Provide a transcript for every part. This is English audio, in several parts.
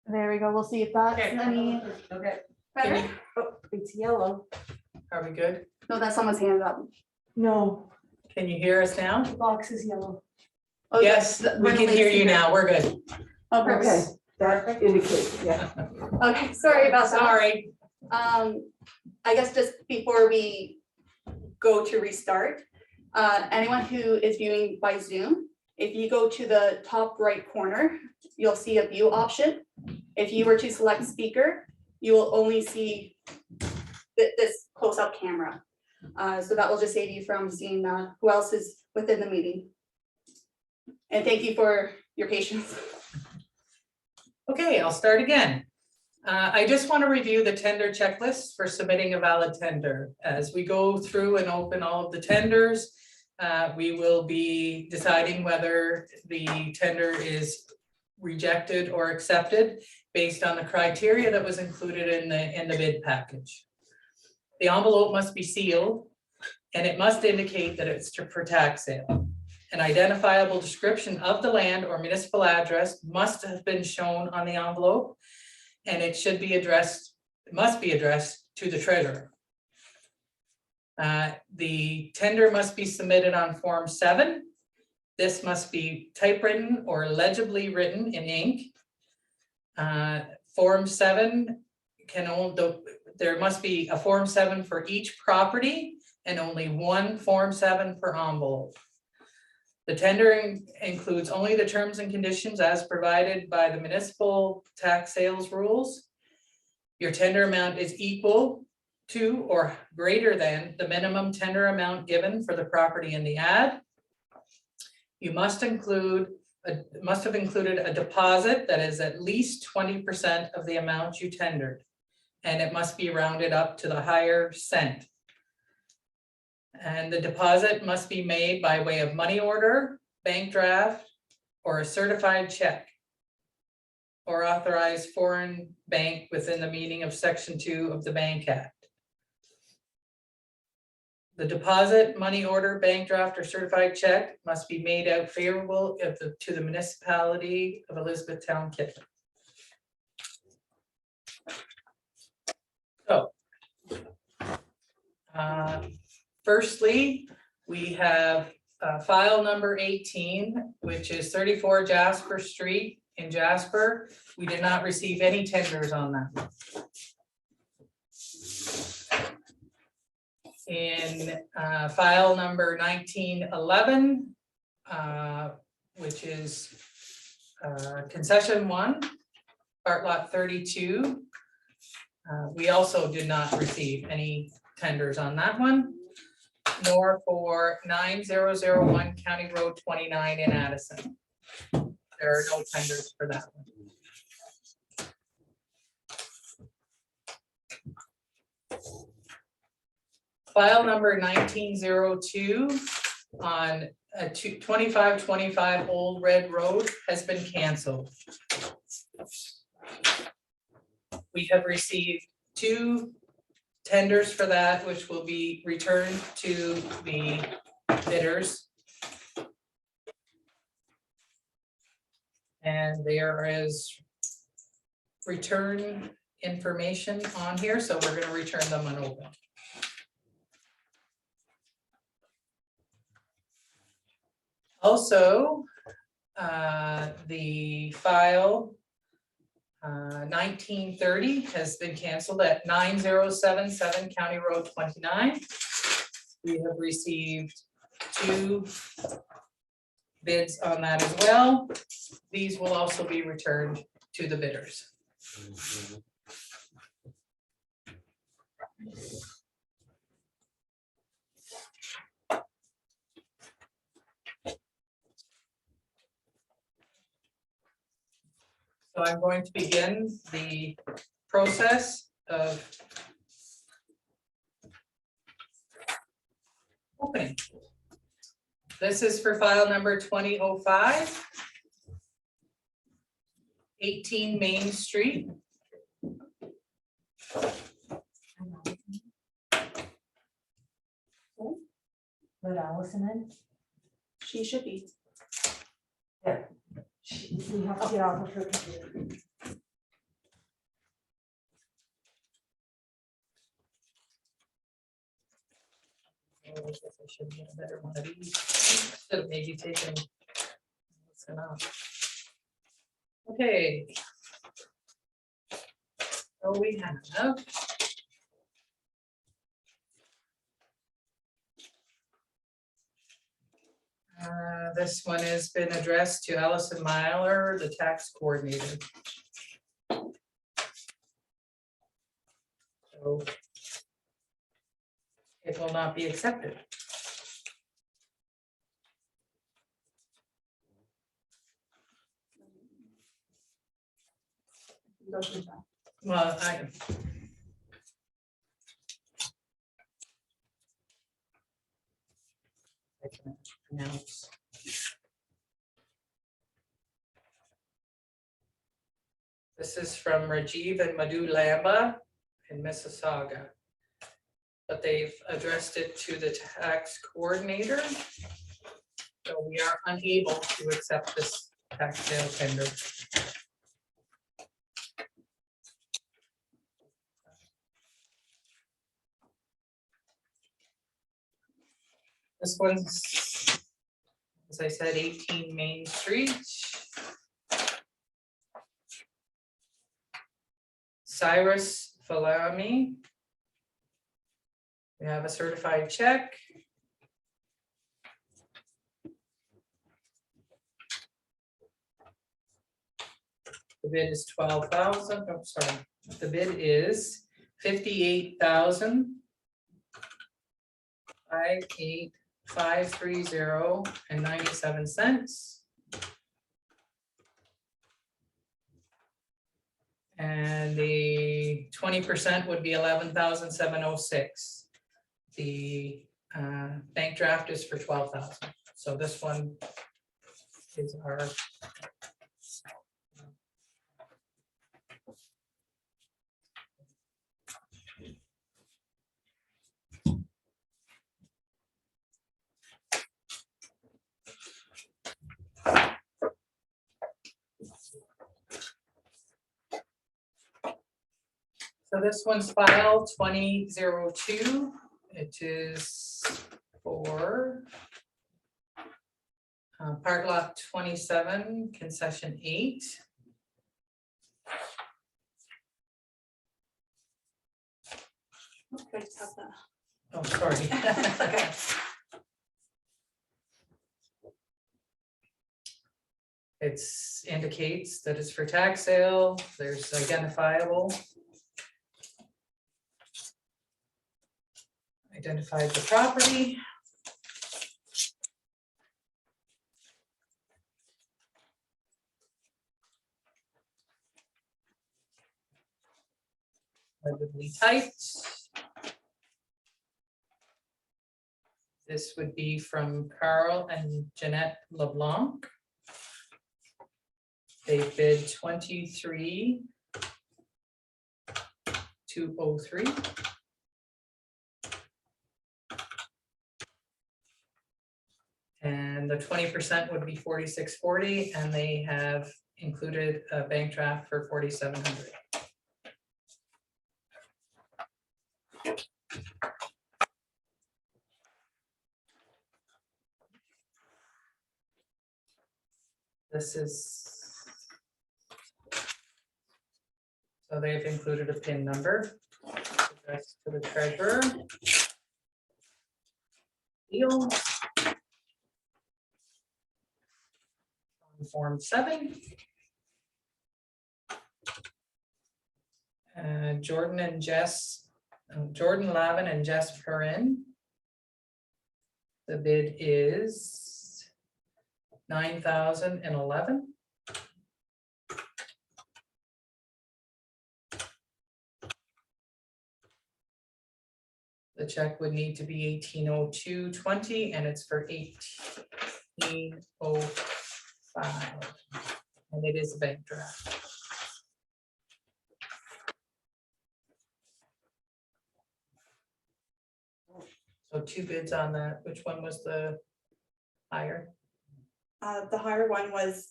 There we go. We'll see if that's any Okay. better. Oh, it's yellow. Are we good? No, that's someone's hand up. No, Can you hear us now? the box is yellow. Oh, Yes, we can hear you now. We're good. Oh, Okay, perfect. that indicates, yeah. Okay, sorry about that. Sorry. I guess just before we go to restart, anyone who is viewing by Zoom, if you go to the top right corner, you'll see a view option. If you were to select speaker, you will only see this close-up camera. So that will just save you from seeing who else is within the meeting. And thank you for your patience. Okay, I'll start again. I just want to review the tender checklist for submitting a valid tender. As we go through and open all of the tenders, we will be deciding whether the tender is rejected or accepted based on the criteria that was included in the bid package. The envelope must be sealed and it must indicate that it's for tax sale. An identifiable description of the land or municipal address must have been shown on the envelope, and it should be addressed, must be addressed to the treasurer. The tender must be submitted on Form 7. This must be typewritten or legibly written in ink. Form 7 can only, there must be a Form 7 for each property and only one Form 7 per envelope. The tender includes only the terms and conditions as provided by the municipal tax sales rules. Your tender amount is equal to or greater than the minimum tender amount given for the property in the ad. You must have included a deposit that is at least 20% of the amount you tendered, and it must be rounded up to the higher cent. And the deposit must be made by way of money order, bank draft, or a certified check, or authorized foreign bank within the meaning of Section 2 of the Bank Act. The deposit, money order, bank draft, or certified check must be made out favorable to the municipality of Elizabethtown-Kitley. So, firstly, we have file number 18, which is 34 Jasper Street in Jasper. We did not receive any tenders on that. In file number 1911, which is concession 1, part lot 32. We also did not receive any tenders on that one, nor for 9001 County Road 29 in Addison. There are no tenders for that one. File number 1902 on 2525 Old Red Road has been canceled. We have received 2 tenders for that, which will be returned to the bidders. And there is return information on here, so we're going to return them unopened. Also, the file 1930 has been canceled at 9077 County Road 29. We have received 2 bids on that as well. These will also be returned to the bidders. So I'm going to begin the process of opening. This is for file number 2005, 18 Main Street. Let Allison in. She should be. Yeah. We have to get off of her computer. I guess I should get a better one of these. Should have maybe taken. What's enough. Okay. So we have. This one has been addressed to Allison Myler, the tax coordinator. So it will not be accepted. Go through that. Well, I can announce. This is from Rajiv and Madhu Lamba in Mississauga. But they've addressed it to the tax coordinator. So we are unable to accept this tax sale tender. This one's, as I said, 18 Main Street. Cyrus Falami. We have a certified check. The bid is 12,000. Oh, sorry. The bid is 58,58530.97. And the 20% would be 11,706. The bank draft is for 12,000. So this one is our. So this one's file 2002. It is for part lot 27, concession 8. Okay, just have that. Oh, sorry. Okay. It indicates that it's for tax sale. There's identified the property. Legibly typed. This would be from Carl and Jeanette LeBlanc. They bid 23,203. And the 20% would be 4640, and they have included a bank draft for 4,700. This is, so they've included a PIN number addressed to the treasurer. Deal. On Form 7. Jordan Lavin and Jess Perrin. The bid is 9,011. The check would need to be 1802.20, and it's for 1805, and it is a bank draft. So 2 bids on that. Which one was the higher? The higher one was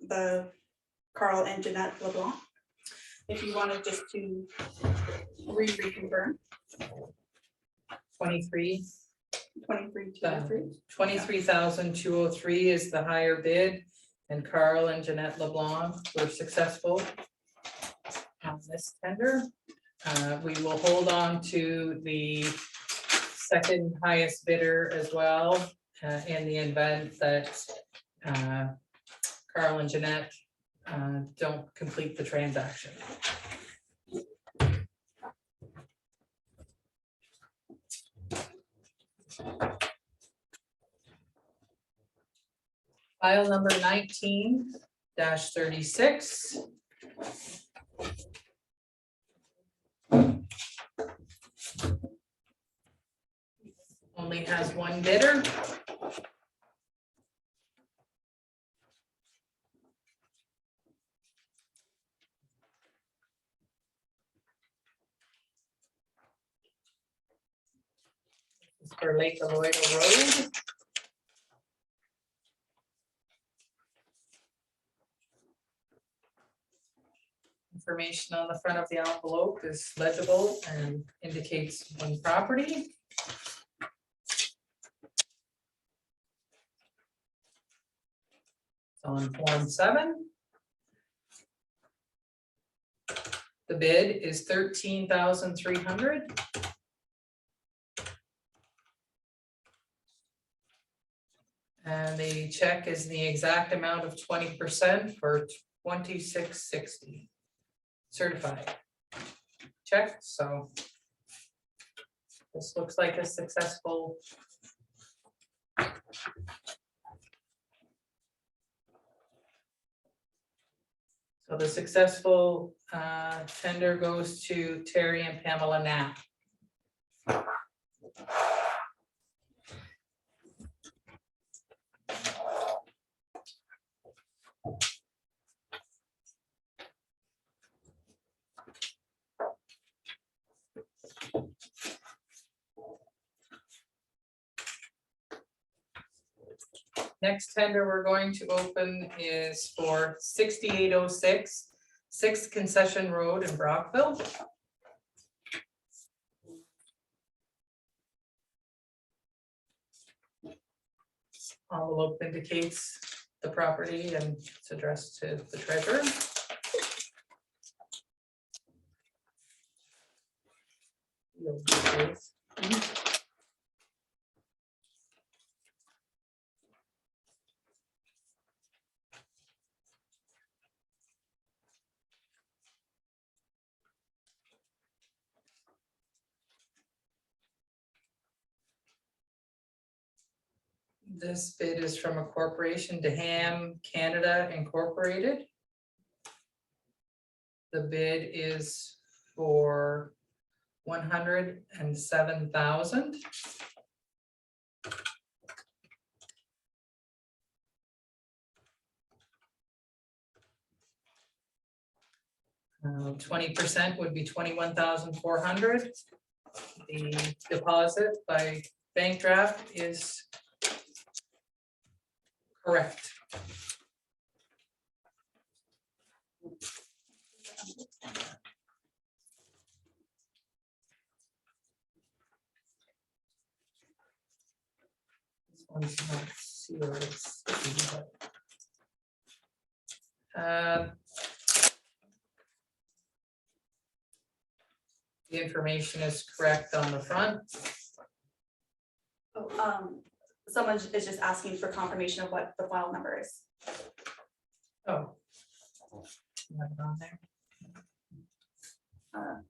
the Carl and Jeanette LeBlanc. If you wanted just to reconfirm. 23. 23,203. 23,203 is the higher bid, and Carl and Jeanette LeBlanc were successful on this tender. We will hold on to the second highest bidder as well, in the event that Carl and Jeanette don't complete the transaction. File number 19-36. Only has one bidder. This is for Lake Aloyda Road. Information on the front of the envelope is legible and indicates one property. It's on Form 7. The bid is $13,300. And the check is the exact amount of 20% for $26.60. Certified check, so this looks like a successful so the successful tender goes to Terry and Pamela Knapp. Next tender we're going to open is for 6806 6th Concession Road in Brockville. Envelope indicates the property and it's addressed to the treasurer. This bid is from a corporation, DeHam Canada Incorporated. The bid is for $107,000. Uh, 20% would be $21,400. The deposit by bank draft is correct. This one's not sealed, it's sticky, but, the information is correct on the front. Oh, someone is just asking for confirmation of what the file number is. Oh. Have it on there.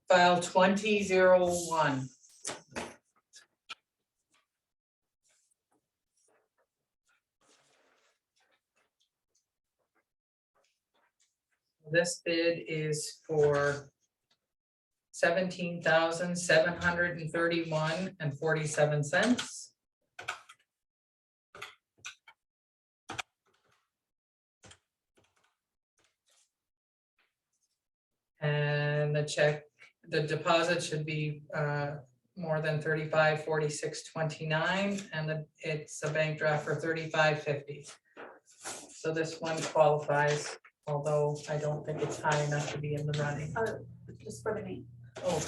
File 2001. This bid is for $17,731.47. And the check, the deposit should be more than $35,46.29, and it's a bank draft for $35.50. So this one qualifies, although I don't think it's high enough to be in the running. Just for the name. Oh,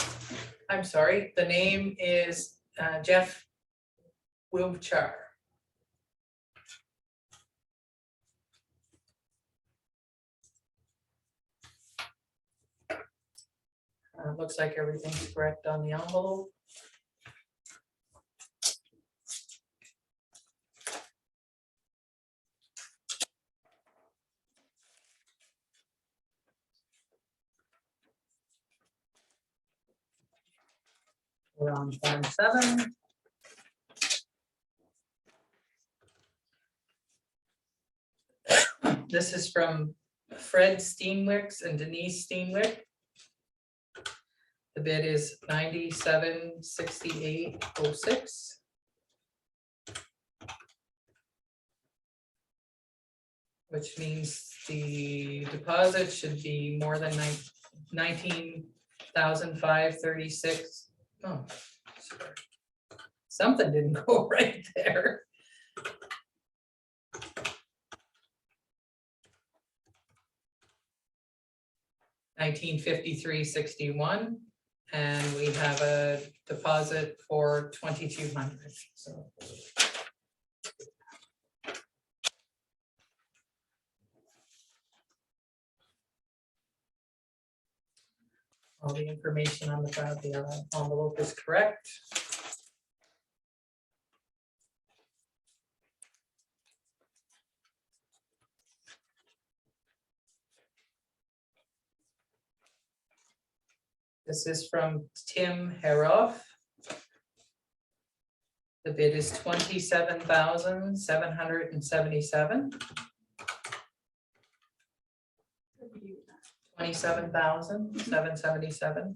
I'm sorry. The name is Jeff Wiltshire. Looks like everything's correct on the envelope. We're on Form 7. This is from Fred Steenwicks and Denise Steenwick. The bid is $97.6806. Which means the deposit should be more than $19,536. Oh, sorry. Something didn't go right there. $1953.61, and we have a deposit for $2,200. So all the information on the envelope is correct. This is from Tim Heroff. The bid is $27,777. $27,777.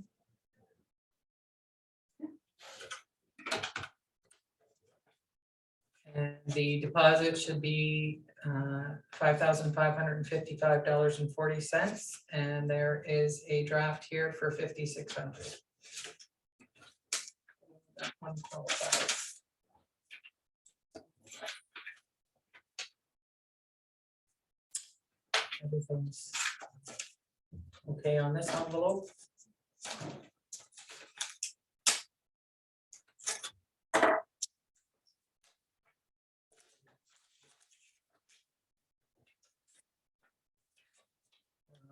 And the deposit should be $5,555.40, and there is a draft here for $5,600. That one qualifies. Everything's okay on this envelope.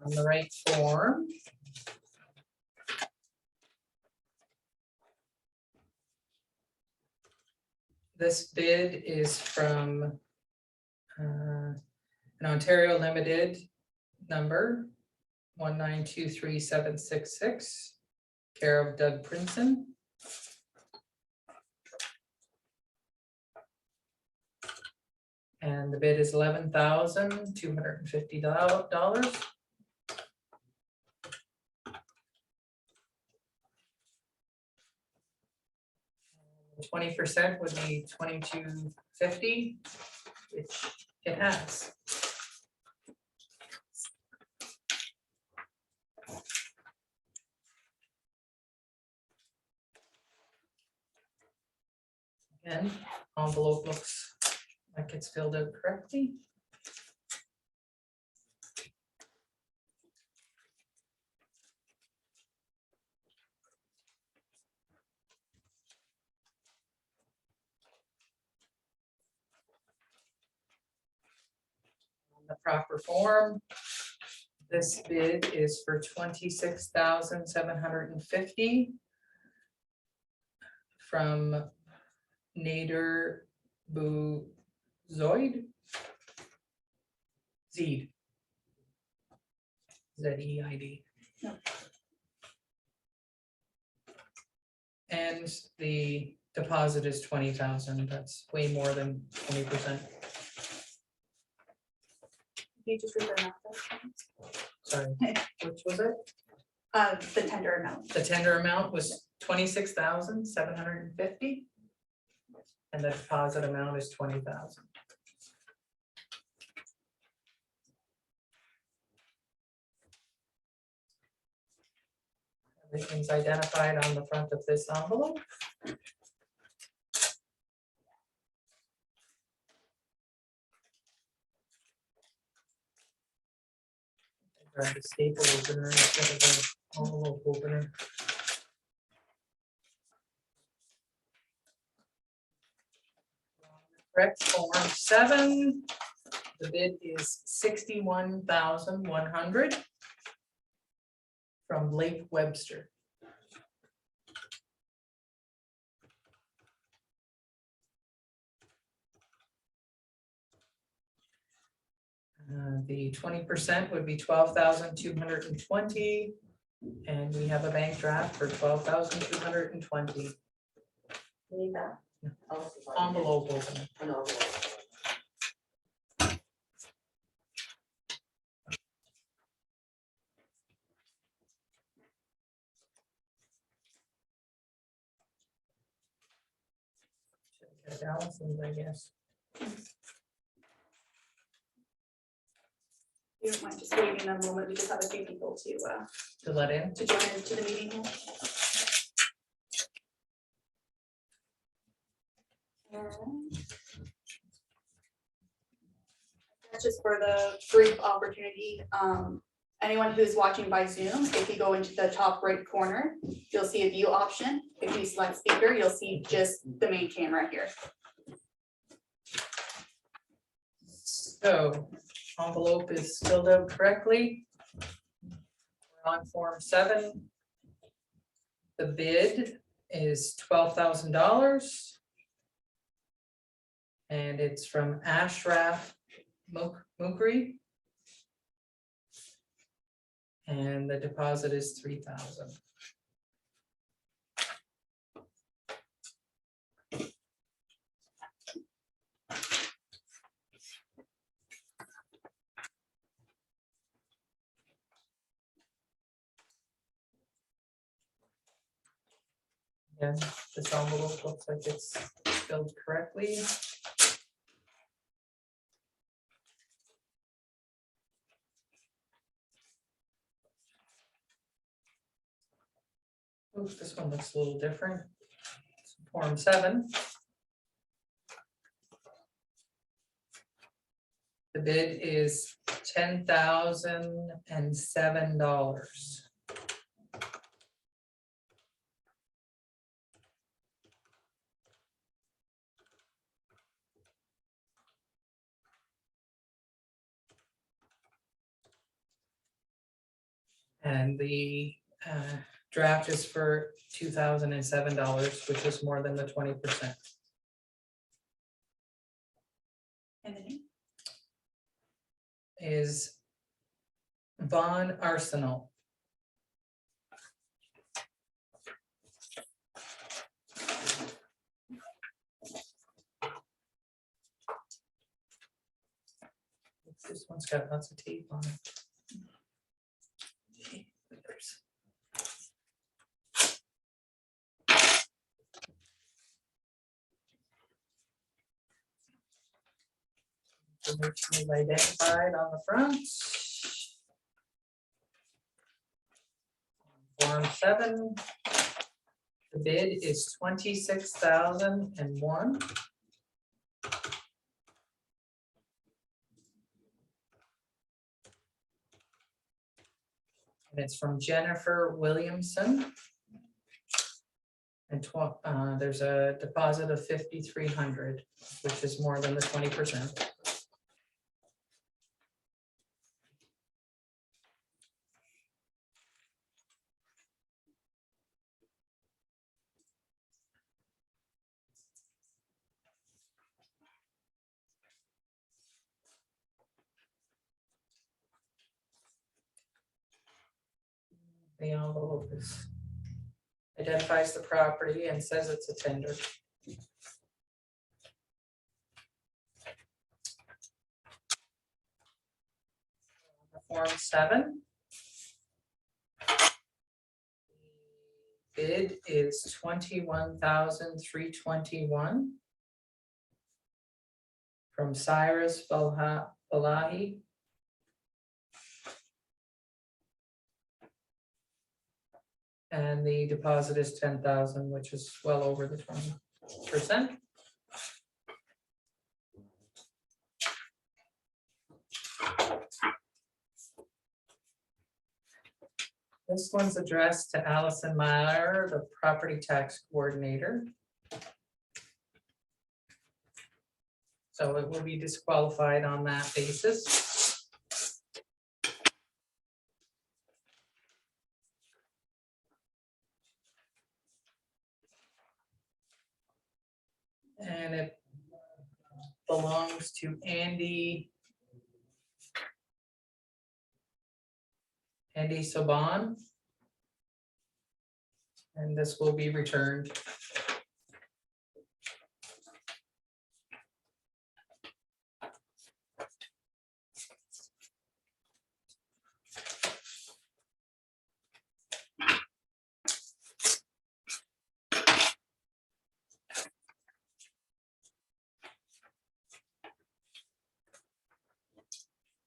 On the right form. This bid is from an Ontario Limited number 1923766, care of Doug Princeton. And the bid is $11,250. 20% would be $2,250, which it has. Again, envelope looks like it's filled out correctly. The proper form. This bid is for $26,750 from Nader Buzoid. Zed. Z-E-I-D. No. And the deposit is $20,000. That's way more than 20%. You just read the amount. Sorry, which was it? The tender amount. The tender amount was $26,750. And the deposit amount is $20,000. Everything's identified on the front of this envelope. Grab the staple opener instead of the envelope opener. Correct, Form 7. The bid is 61,100 from Lake Webster. The 20% would be 12,220, and we have a bank draft for 12,220. Need that? Envelope opening. An envelope. Should get Allison's, I guess. You don't mind just waiting a moment, we just have a few people To let in. to join into the meeting here. And that's just for the brief opportunity. Anyone who's watching by Zoom, if you go into the top right corner, you'll see a view option. If you select speaker, you'll see just the main camera here. So envelope is filled out correctly. We're on Form 7. The bid is $12,000. And it's from Ashraf Mukri. And the deposit is 3,000. Again, this envelope looks like it's filled correctly. Oops, this one looks a little different. Form 7. The bid is $10,007. And the draft is for $2,007, which is more than the 20%. And the name? Is Von Arsenal. This one's got lots of tape on it. Information identified on the front. Form 7. The bid is 26,001. And it's from Jennifer Williamson. And there's a deposit of 5,300, which is more than the 20%. The envelope identifies the property and says it's a tender. Form 7. Bid is 21,321 from Cyrus Balahi. And the deposit is 10,000, which is well over the 20%. This one's addressed to Allison Meyer, the property tax coordinator. So it will be disqualified on that basis. And it belongs to Andy Saban. And this will be returned.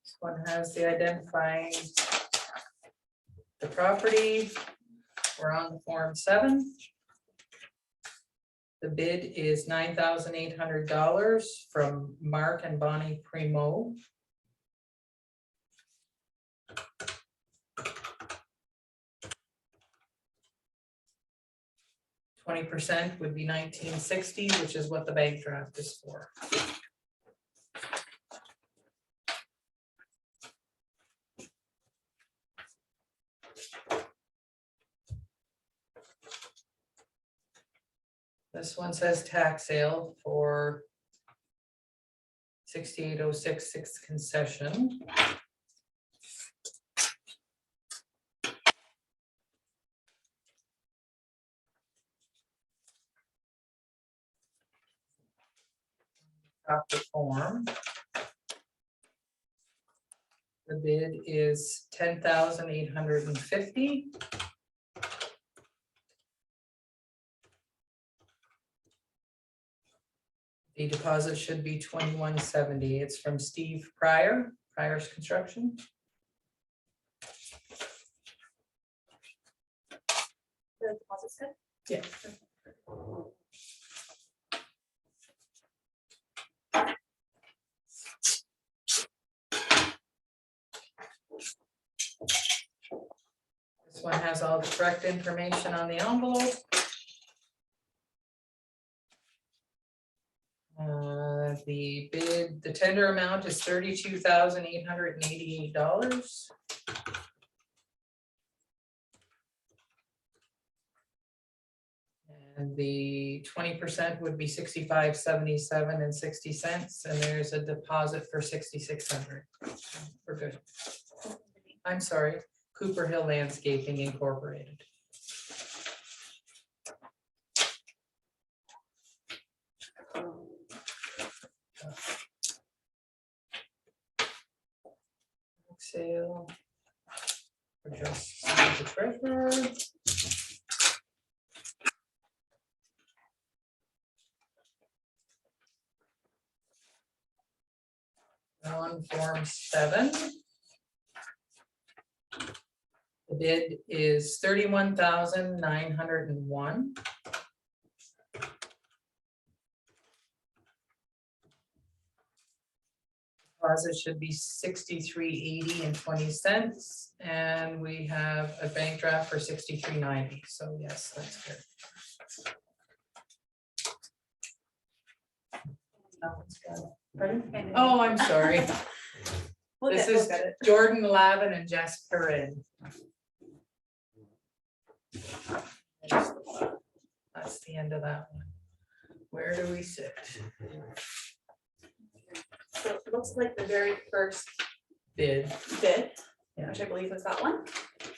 This one has the identifying the property. We're on the Form 7. The bid is $9,800 from Mark and Bonnie Primo. %, would be $1960, which is what the bank draft is for. This one says tax sale for 6806 6th concession. Proper form. The bid is $10,850. The deposit should be $2170. It's from Steve Pryor's Construction. The deposit's good. Yeah. This one has all the correct information on the envelope. The tender amount is $32,888. And the 20% would be $65.77 60 cents, and there's a deposit for $6,600. We're good. I'm sorry, Cooper Hill Landscaping Incorporated. Sale. For just the treasurer. On Form 7. The bid is $31,901. Deposit should be $63.80 and we have a bank draft for $63.90. So yes, that's good. That one's good. Pardon? Oh, I'm sorry. This is Jordan Lavin and Jess Perrin. That's the end of that one. Where do we sit? So it looks like the very first Bid. bid, Yeah. which I believe is that one.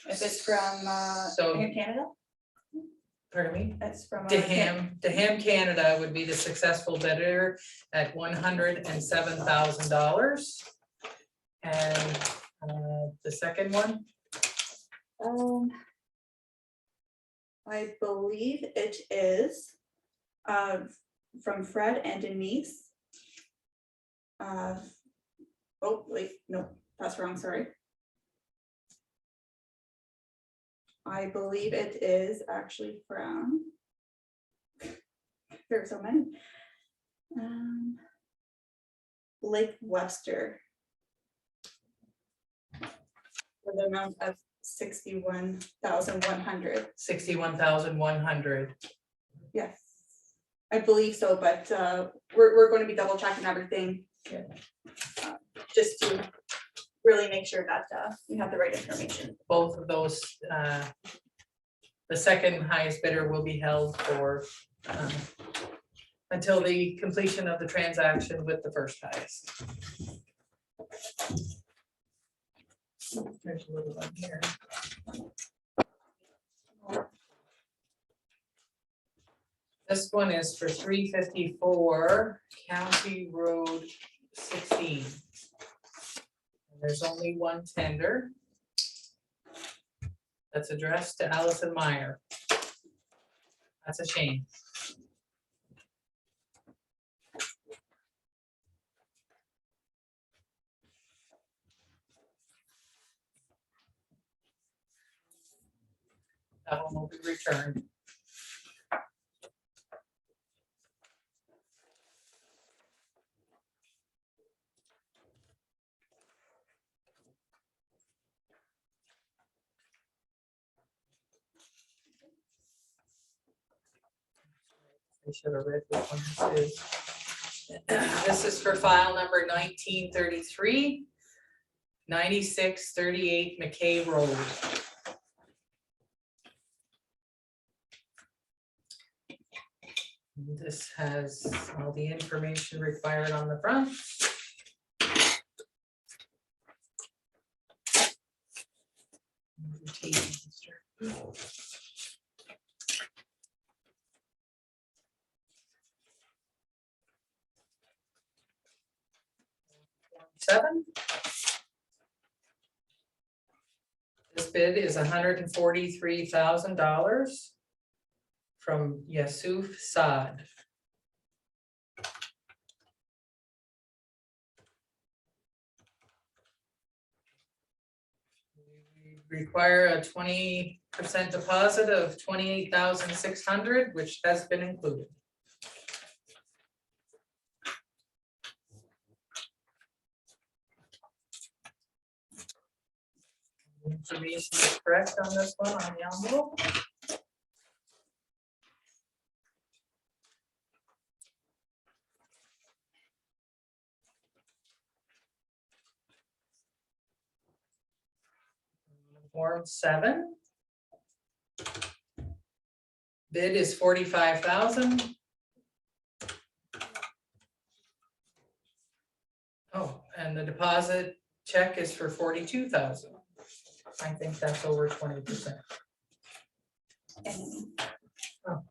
If it's from So- in Canada, Pardon me? it's from. Deham Canada would be the successful bidder at $107,000. And the second one, I believe it is from Fred and Denise. Oh, wait, no, that's wrong, sorry. I believe it is actually from, there are so many. Lake Webster. For the amount of $61,100. $61,100. Yes. I believe so, but we're going to be double checking everything. Yeah. Just to really make sure that we have the right information. Both of those, the second highest bidder will be held for until the completion of the transaction with the first highest. There's a little one here. This one is for 354 County Road 16. And there's only one tender. That's addressed to Allison Meyer. That's a shame. That one will be returned. I should have read which one this is. This is for file number 1933, 9638 McKay Road. This has all the information required on the front. Seven. This bid is $143,000 from Yusuf Saad. We require a 20% deposit of $28,600, which has been included. Information is correct on this one on the envelope. Form 7. Bid is $45,000. Oh, and the deposit check is for $42,000. I think that's over 20%. Oh.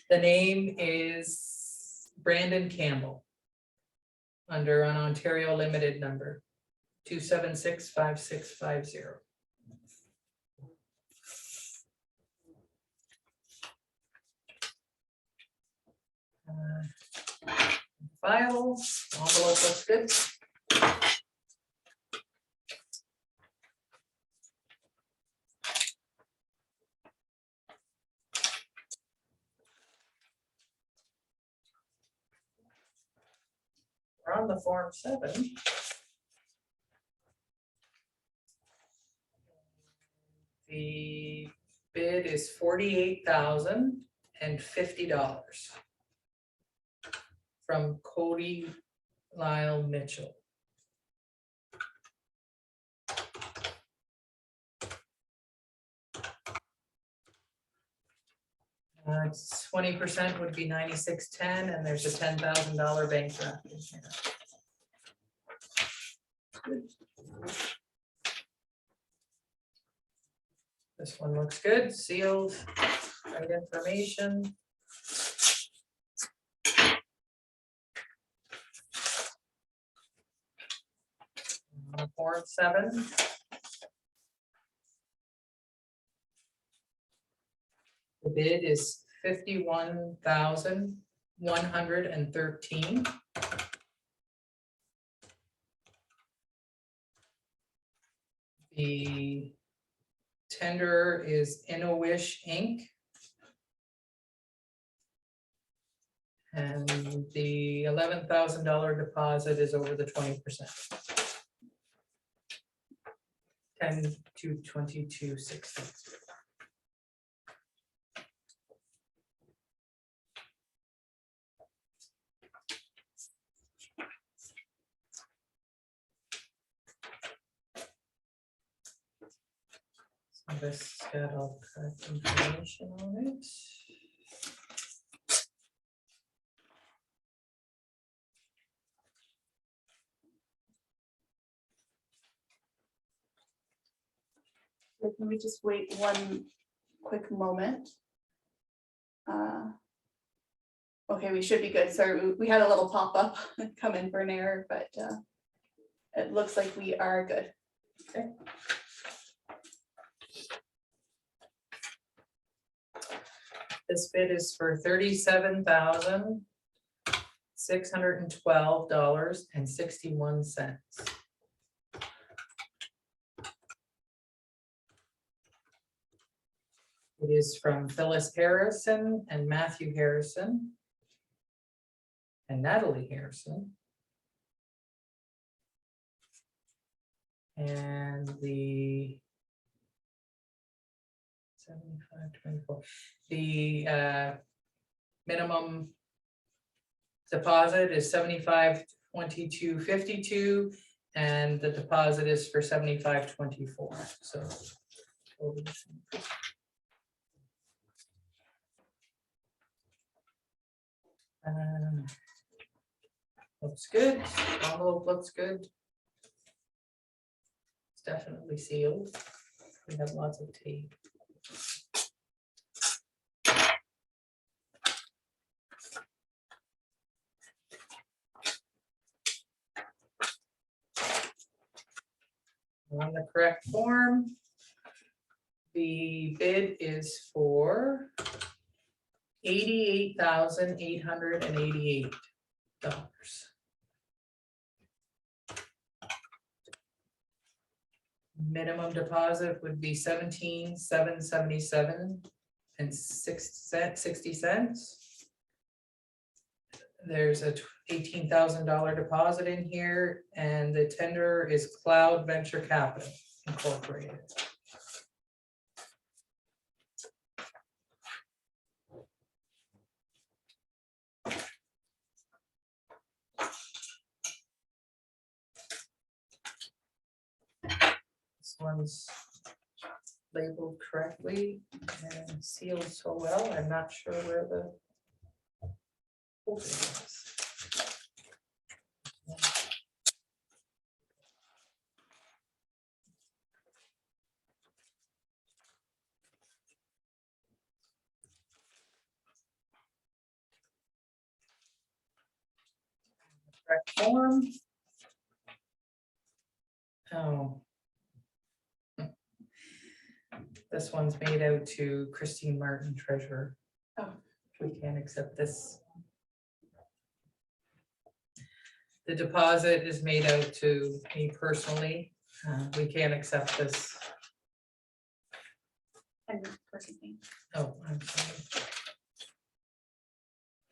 The name is Brandon Campbell under an Ontario Limited number 2765650. File, envelope looks good. We're on the Form 7. The bid is $48,050 from Cody Lyle Mitchell. It's 20% would be $96,10, and there's a $10,000 bank draft in here. This one looks good, sealed, right information. Form 7. The bid is $51,113. The tender is Innowish Inc. And the $11,000 deposit is over the 20%. 10 to 2260. This got all correct information on it. So can we just wait one quick moment? Okay, we should be good. Sorry, we had a little pop-up come in for an error, but it looks like we are good. Okay. This bid is for $37,612.61. It is from Phyllis Harrison and Matthew Harrison and Natalie Harrison. And the 7524, the minimum deposit is 7522.52, and the deposit is for 7524. So looks good. Envelope looks good. It's definitely sealed. We have lots of tape. On the correct form, the bid is for $88,888. Minimum deposit would be $17,777 and 60 cents. There's a $18,000 deposit in here, and the tender is Cloud Venture Capital Incorporated. This one's labeled correctly and sealed so well. I'm not sure where the opening is. Correct form. Oh. This one's made out to Christine Martin, treasurer. Oh. We can't accept this. The deposit is made out to me personally. We can't accept this. And person name. Oh, I'm sorry.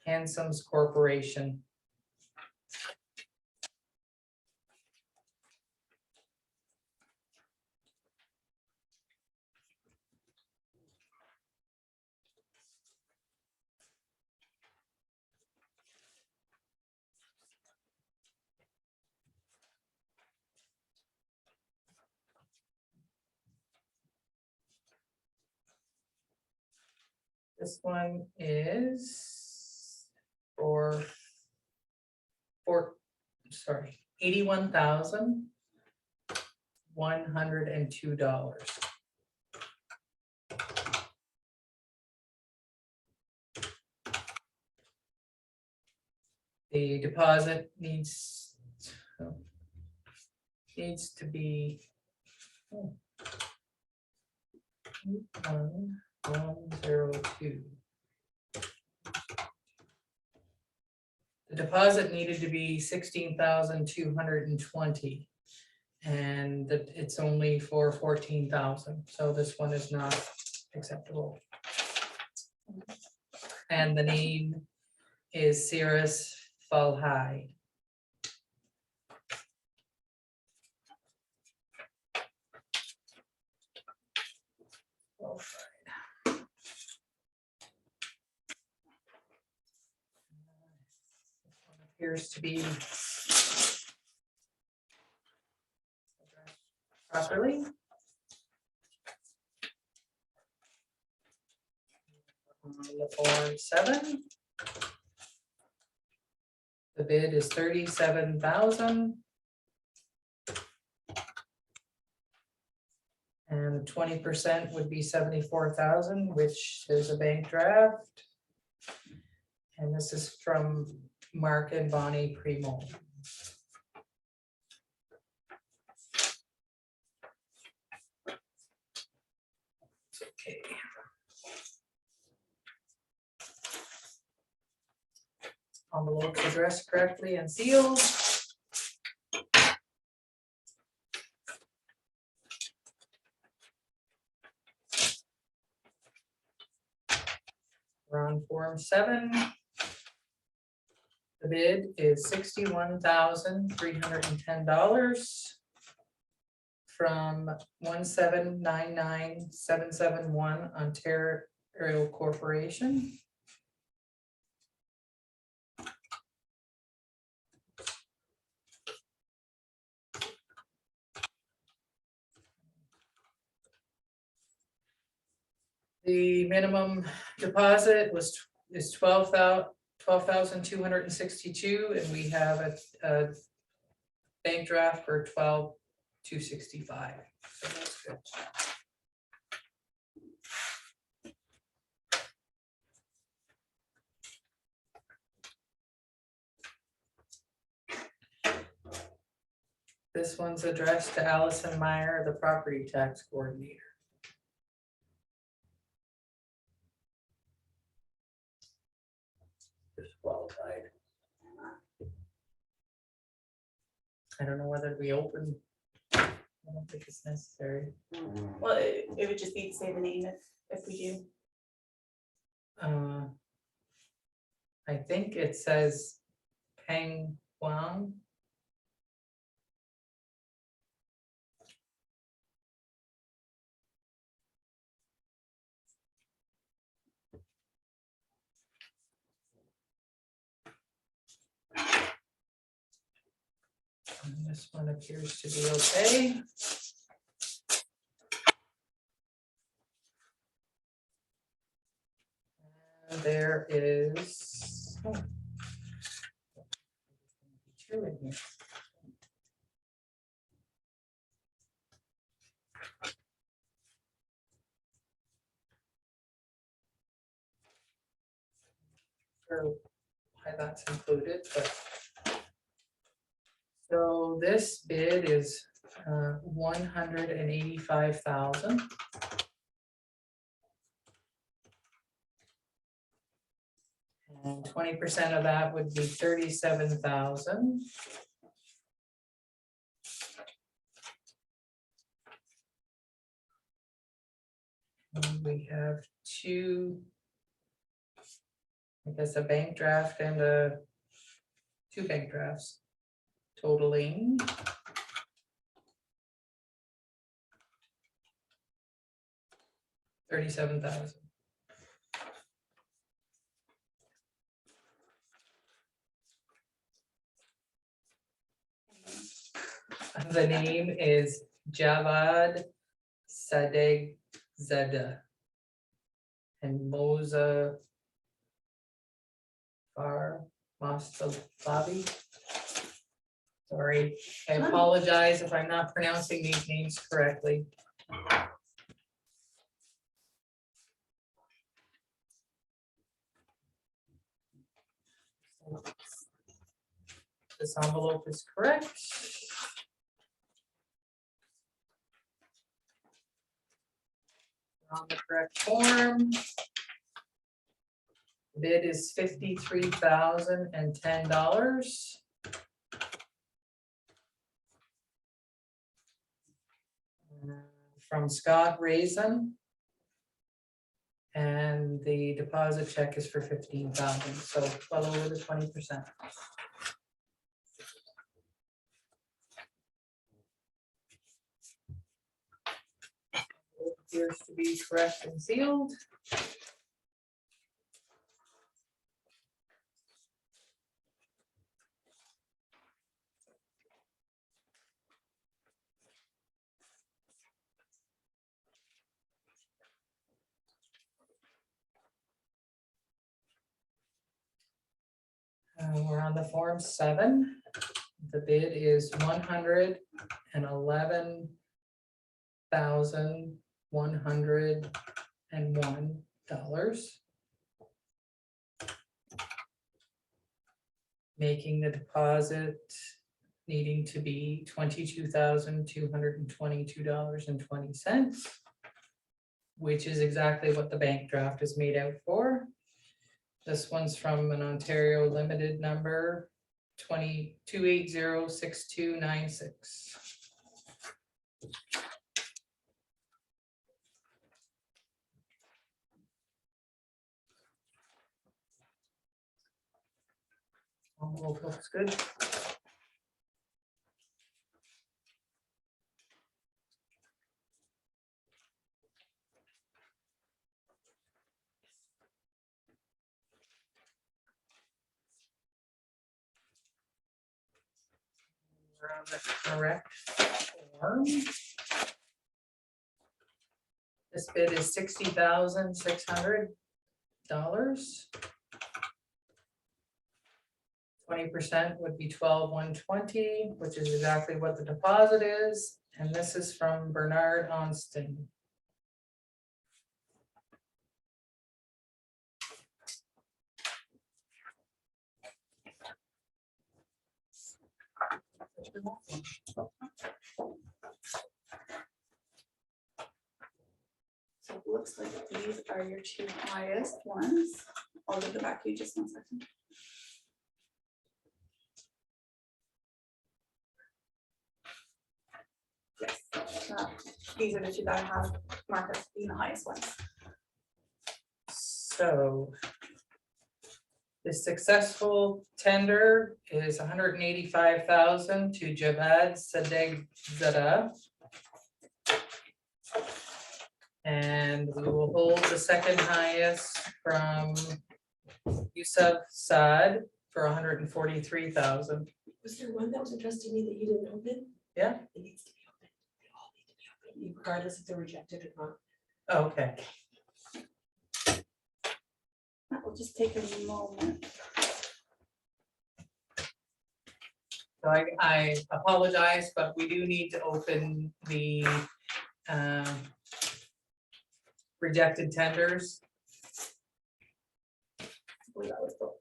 Handsome's Corporation. This one is for $81,102. The deposit needs to be 102. The deposit needed to be 16,220, and it's only for 14,000. So this one is not acceptable. And the name is Cirrus Falhide. Appears to be properly. the Form 7. The bid is $37,000. And 20% would be $74,000, which is a bank draft. And this is from Mark and Bonnie Primo. Okay. Envelopes addressed correctly and sealed. We're on Form 7. The bid is $61,310 from 1799771 Ontario Corporation. The minimum deposit is $12,262, and we have a bank draft for $12,265. So that's good. This one's addressed to Allison Meyer, the property tax coordinator. Disqualified. I don't know whether we open. I don't think it's necessary. Well, it would just be to say the name if we do. I think it says Peng Huang. And this one appears to be okay. And there is two in here. Sure why that's included, but so this bid is 185,000. And 20% of that would be 37,000. And we have two, I guess, a bank draft and two bank drafts totaling $37,000. The name is Javad Sadegh Zada and Moza Far Mostafavi. Sorry, I apologize if I'm not pronouncing these names correctly. This envelope is correct. On the correct form. Bid is $53,010. From Scott Raisin. And the deposit check is for $15,000, so well over the 20%. Appears to be correct and sealed. We're on the Form 7. The bid is $111,101, making the deposit needing to be $22,222.20, which is exactly what the bank draft is made out for. This one's from an Ontario Limited number 2806296. Envelope looks good. We're on the correct form. This bid is $60,600. 20% would be $12,120, which is exactly what the deposit is. And this is from Bernard Onston. So it looks like these are your two highest ones. I'll give it back to you just 1 second. Yes, these are the two that I have marked as being the highest ones. So the successful tender is $185,000 to Javad Sadegh Zada. And we will hold the second highest from Yusuf Saad for $143,000. Was there one that was addressed to me that you didn't open? Yeah. It needs to be open. They all need to be open, regardless if they're rejected or not. Oh, okay. That will just take a moment. So I apologize, but we do need to open the rejected tenders. I believe that was the-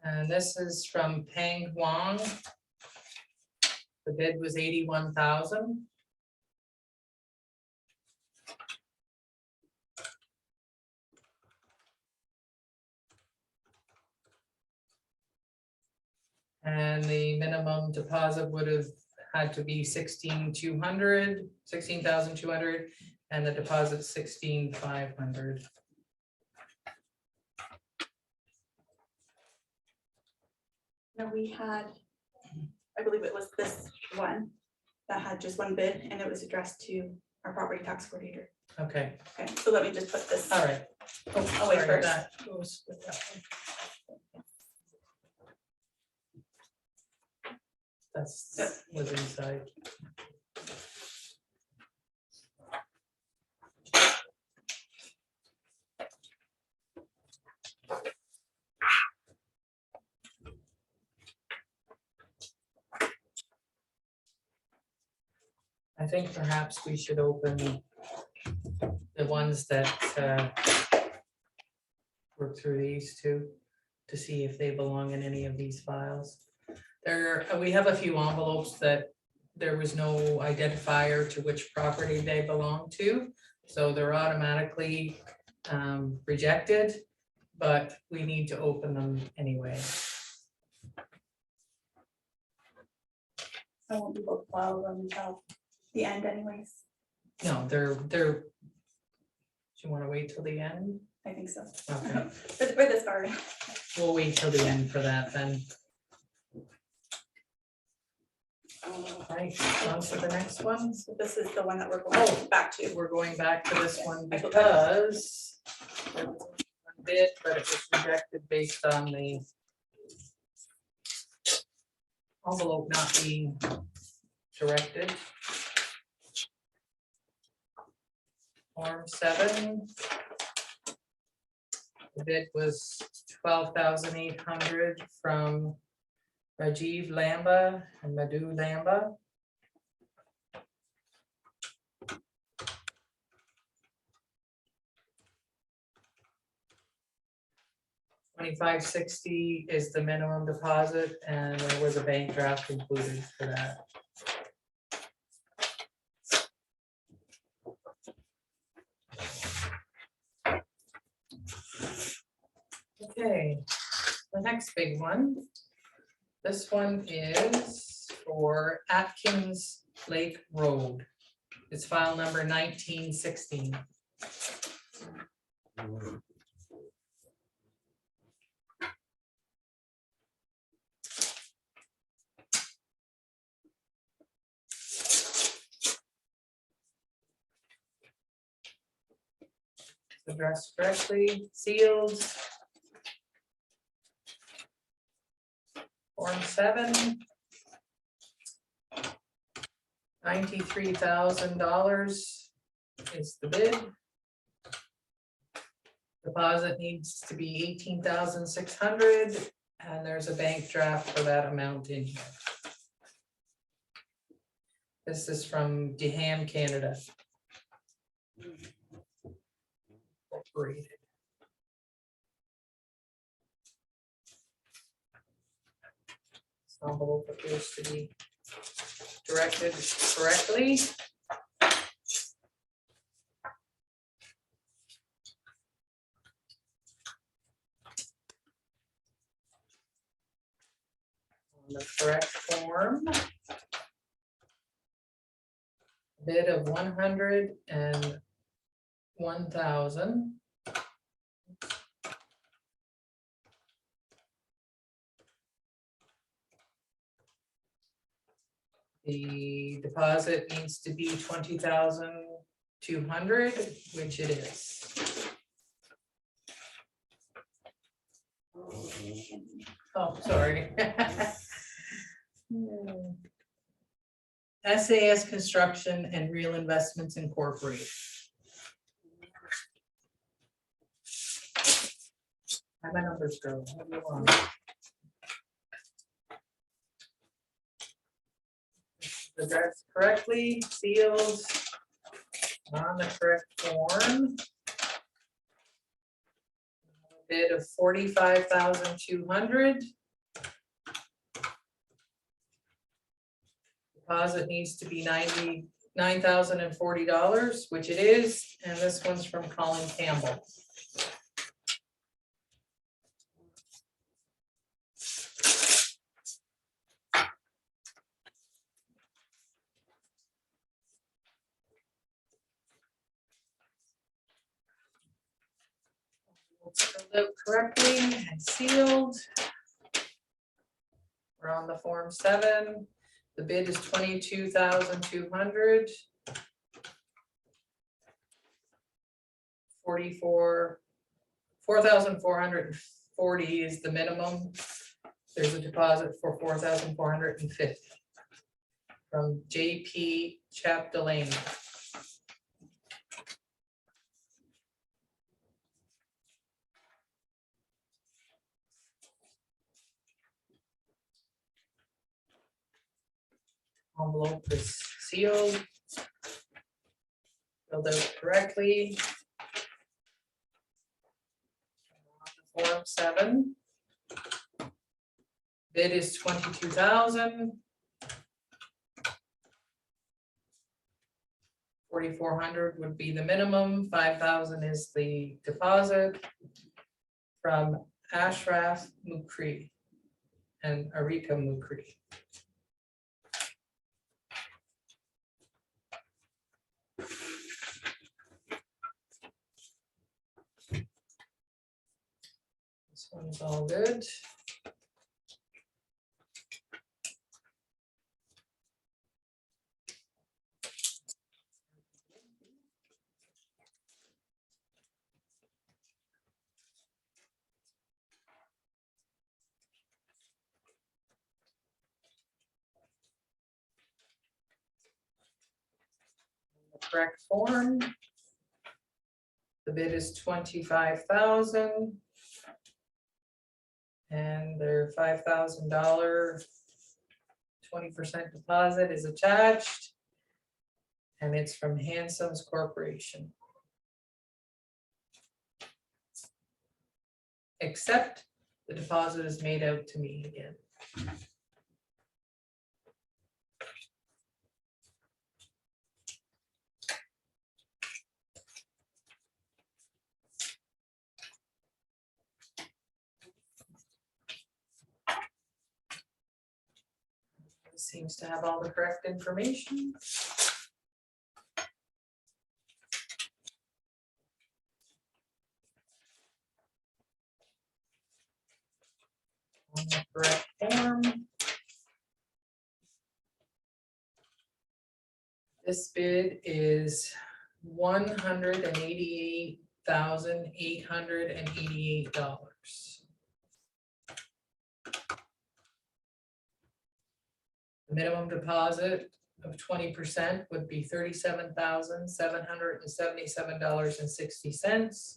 And this is from Peng Huang. The bid was $81,000. And the minimum deposit would have had to be $16,200, and the deposit $16,500. No, we had, I believe it was this one that had just one bid and it was addressed to our property tax coordinator. Okay, Okay, so let me just put this all right. Oh, away sorry, first. that goes with that one. That's was inside. I think perhaps we should open the ones that work through these two to see if they belong in any of these files. We have a few envelopes that there was no identifier to which property they belong to, so they're automatically rejected, but we need to open them anyway. I won't be able to file them until the end anyways. No, they're. Do you want to wait till the end? I think so. Okay, For this part. we'll wait till the end for that then. Right, on to the next one. So this is the one that we're going back to. We're going back to this one I thought because there was one bid, but it was rejected based on the envelope not being directed. Form 7. The bid was $12,800 from Rajiv Lamba and Madhu Lamba. $2,560 is the minimum deposit, and there was a bank draft included for that. Okay, the next big one. This one is for Atkins Lake Road. It's file number 1916. Addressed correctly, sealed. Form 7. $93,000 is the bid. Deposit needs to be $18,600, and there's a bank draft for that amount in here. This is from Deham, Canada. Incorporated. This envelope appears to be directed correctly. On the correct form. Bid of 101,000. The deposit needs to be 20,200, which it is. Oh, sorry. SAS Construction and Real Investments Incorporated. I'm a numbers girl. What do you want? Addressed correctly, sealed, on the correct form. Bid of 45,200. Deposit needs to be $99,040, which it is, and this one's from Colin Campbell. Filled out correctly and sealed. We're on the Form 7. The bid is 22,200. 4,440 is the minimum. There's a deposit for 4,450 from JP Chapdelaine. Envelope is sealed. Filled out correctly. Form 7. Bid is 22,000. 4,400 would be the minimum. 5,000 is the deposit from Ashraf Mukri and Arika Mukri. This one's all good. correct form. The bid is 25,000. And their $5,000 20% deposit is attached. And it's from Handsome's Corporation. Except the deposit is made out to me again. Seems to have all the correct information. On the correct form. This bid is $188,888. The minimum deposit of 20% would be $37,777.60.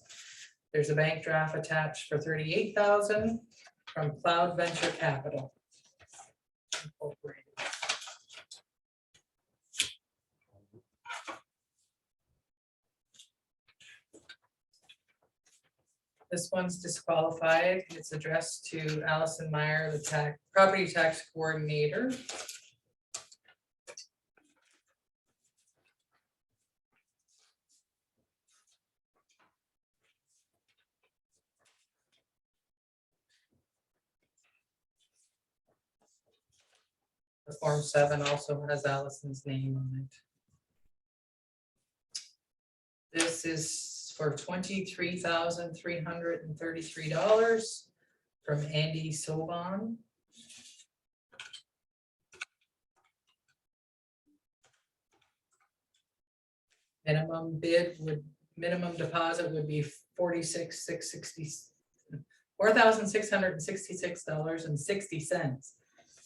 There's a bank draft attached for $38,000 from Cloud Venture Capital Incorporated. This one's disqualified. It's addressed to Allison Meyer, the property tax coordinator. The Form 7 also has Allison's name on it. This is for $23,333 from Andy Soban. Minimum deposit would be $4,666.60.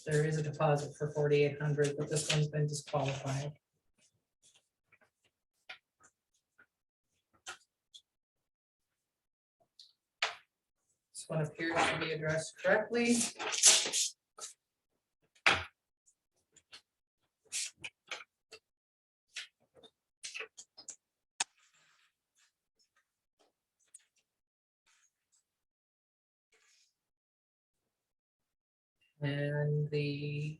There is a deposit for $4,800, but this one's been disqualified. This one appears to be addressed correctly. And the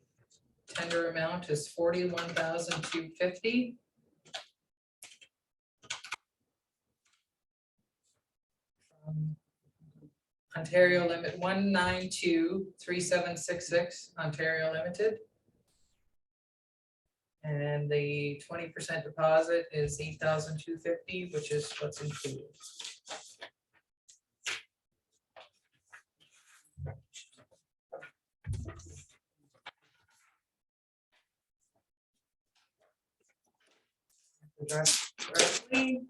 tender amount is $41,250. Ontario limit 1923766, Ontario Limited. And the 20% deposit is $8,250, which is what's included. Addressed correctly.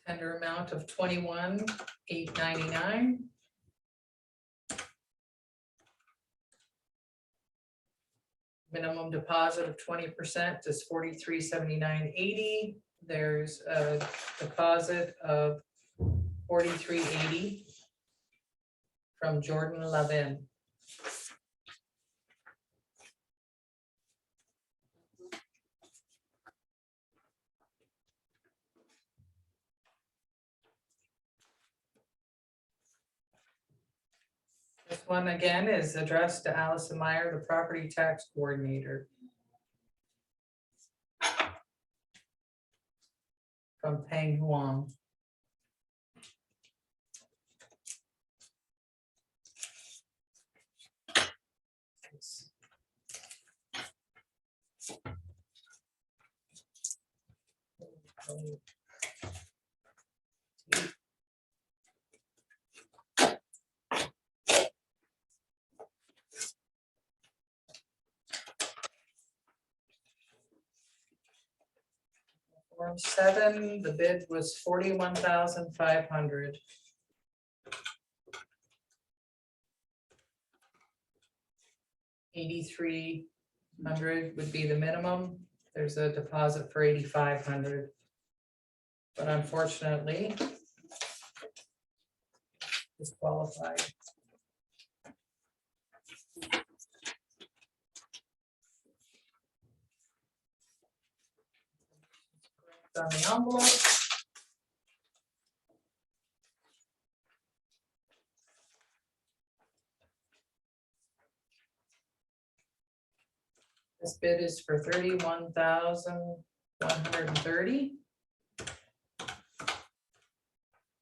Tender amount of $21,899. Minimum deposit of 20% is $43,7980. There's a deposit of $43,80 from Jordan Lavin. This one again is addressed to Allison Meyer, the property tax coordinator. From Peng Huang. Form 7, the bid was $41,500. $8,300 would be the minimum. There's a deposit for $8,500. But unfortunately, disqualified. On the envelope. This bid is for $31,130.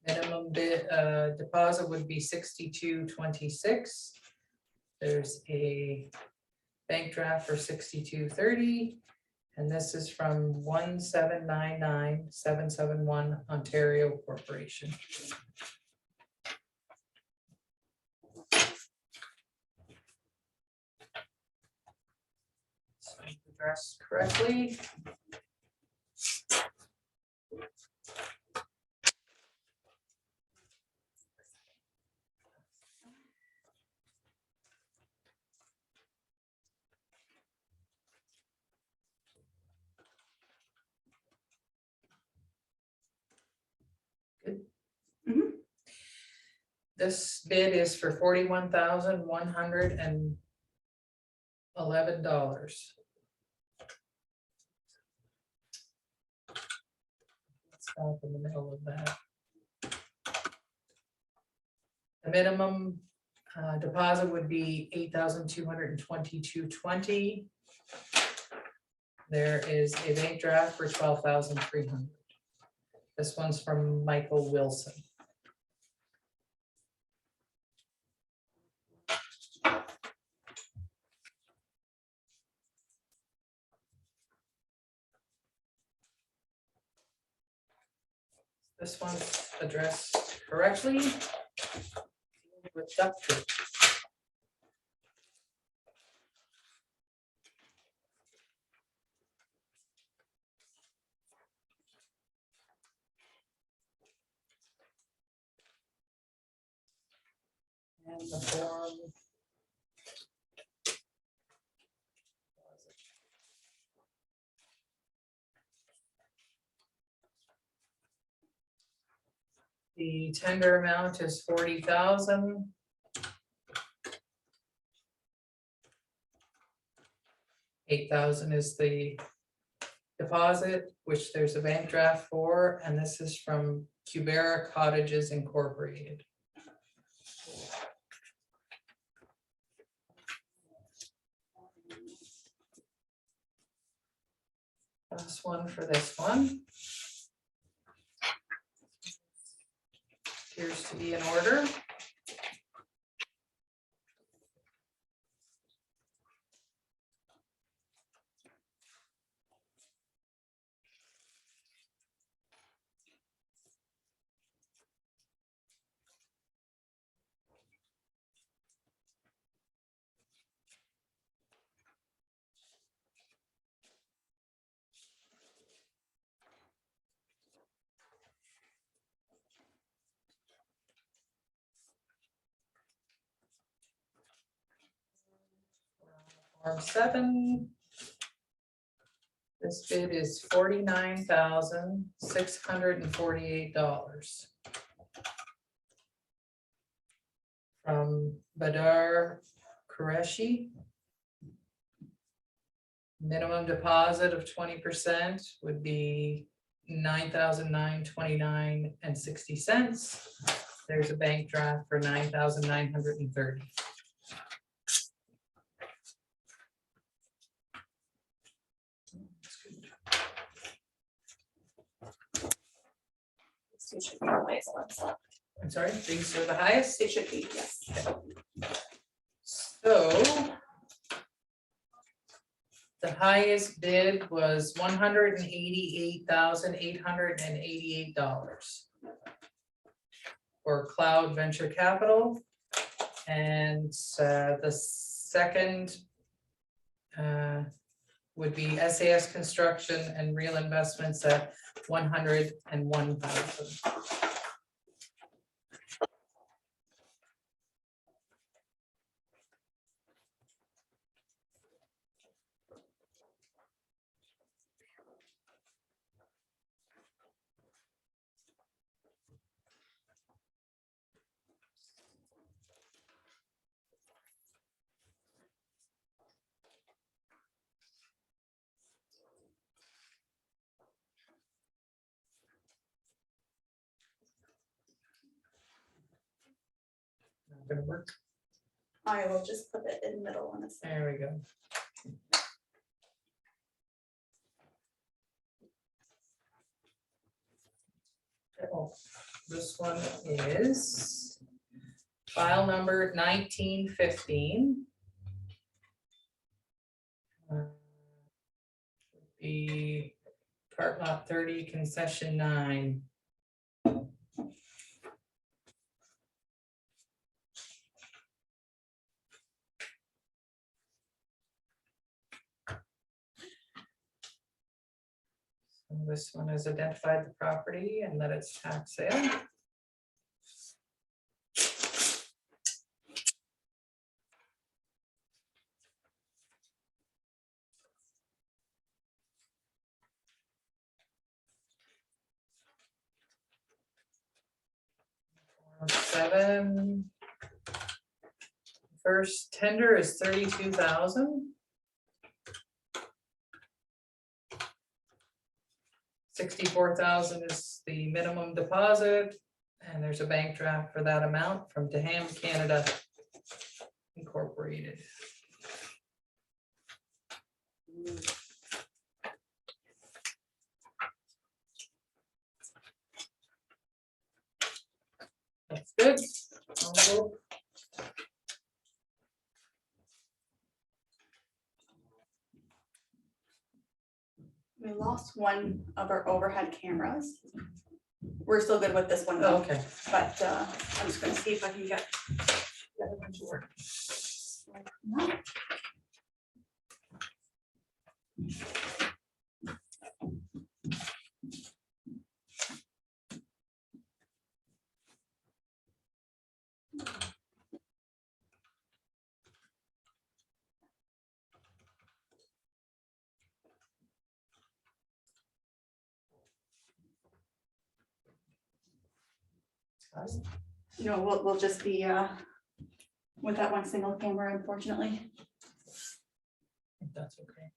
Minimum bid deposit would be $62.26. There's a bank draft for $62.30. And this is from 1799771 Ontario Corporation. So addressed correctly. This bid is for $41,111. Let's stop in the middle of that. The minimum deposit would be $8,222.20. There is a bank draft for $12,300. This one's from Michael Wilson. This one's addressed correctly with duct tape. And the form. The tender amount is 40,000. $8,000 is the deposit, which there's a bank draft for, and this is from Cubera Cottages Incorporated. Last one for this one. Appears to be in order. Form 7. This bid is $49,648 from Badar Qureshi. Minimum deposit of 20% would be $9,929.60. There's a bank draft for $9,930. It should be the highest ones. I'm sorry, these are the highest? It should be, yes. So the highest bid was $188,888 for Cloud Venture Capital. And the second would be SAS Construction and Real Investments at $101,000. Not gonna work. I will just put it in the middle on this. There we go. Oh, this one is file number 1915. The part lot 30 concession 9. This one has identified the property and that it's tax sale. Form 7. First tender is 32,000. 64,000 is the minimum deposit, and there's a bank draft for that amount from Township, Canada Incorporated. That's good. Envelope. We lost one of our overhead cameras. We're still good with this one though, Okay. but I'm just gonna see if I can get the other one to work. No, we'll just be with that one single camera, unfortunately. If that's okay.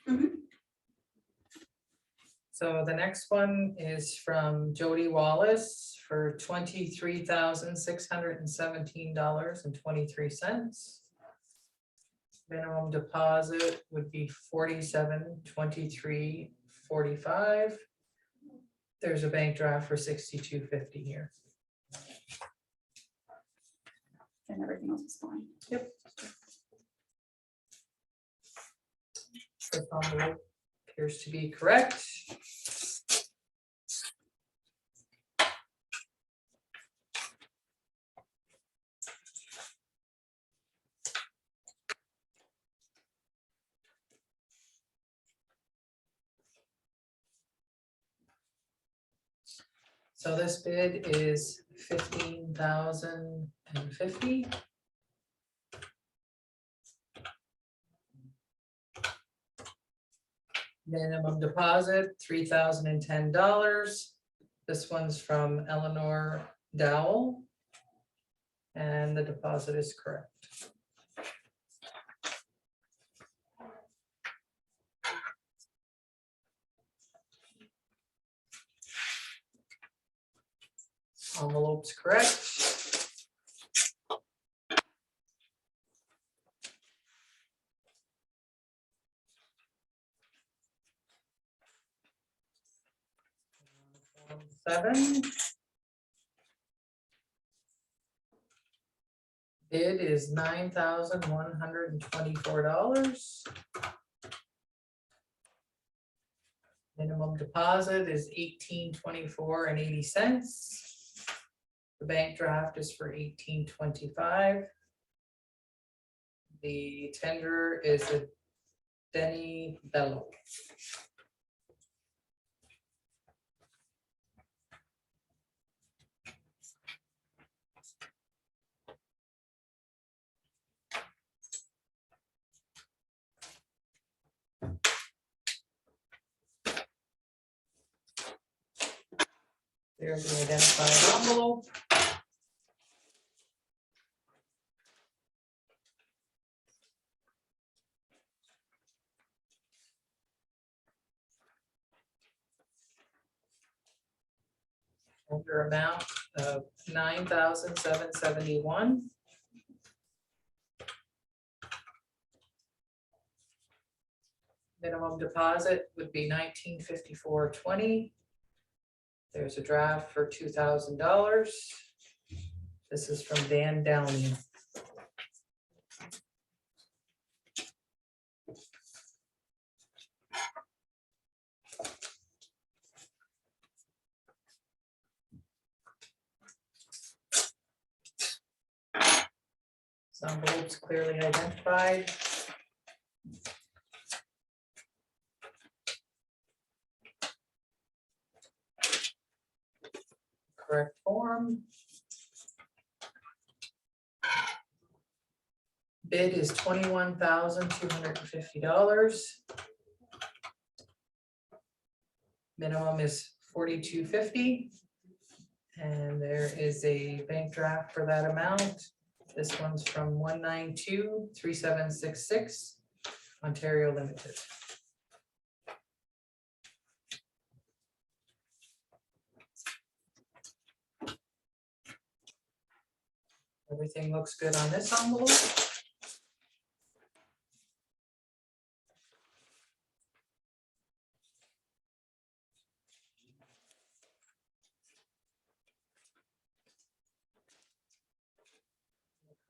Mhm. So the next one is from Jody Wallace for $23,617.23. Minimum deposit would be $47,2345. There's a bank draft for $62.50 here. And everything else is fine. Yep. This envelope appears to be correct. So this bid is $15,050. Minimum deposit, $3,010. This one's from Eleanor Dowell. And the deposit is correct. Envelope's correct. Form 7. Bid is $9,124. Minimum deposit is $18.2480. The bank draft is for $18.25. The tender is a Denny Bello. There's the identified envelope. Under amount of $9,771. Minimum deposit would be $1954.20. There's a draft for $2,000. This is from Dan Downey. Some envelopes clearly identified. Correct form. Bid is $21,250. Minimum is $42.50. And there is a bank draft for that amount. This one's from 1923766, Ontario Limited. Everything looks good on this envelope.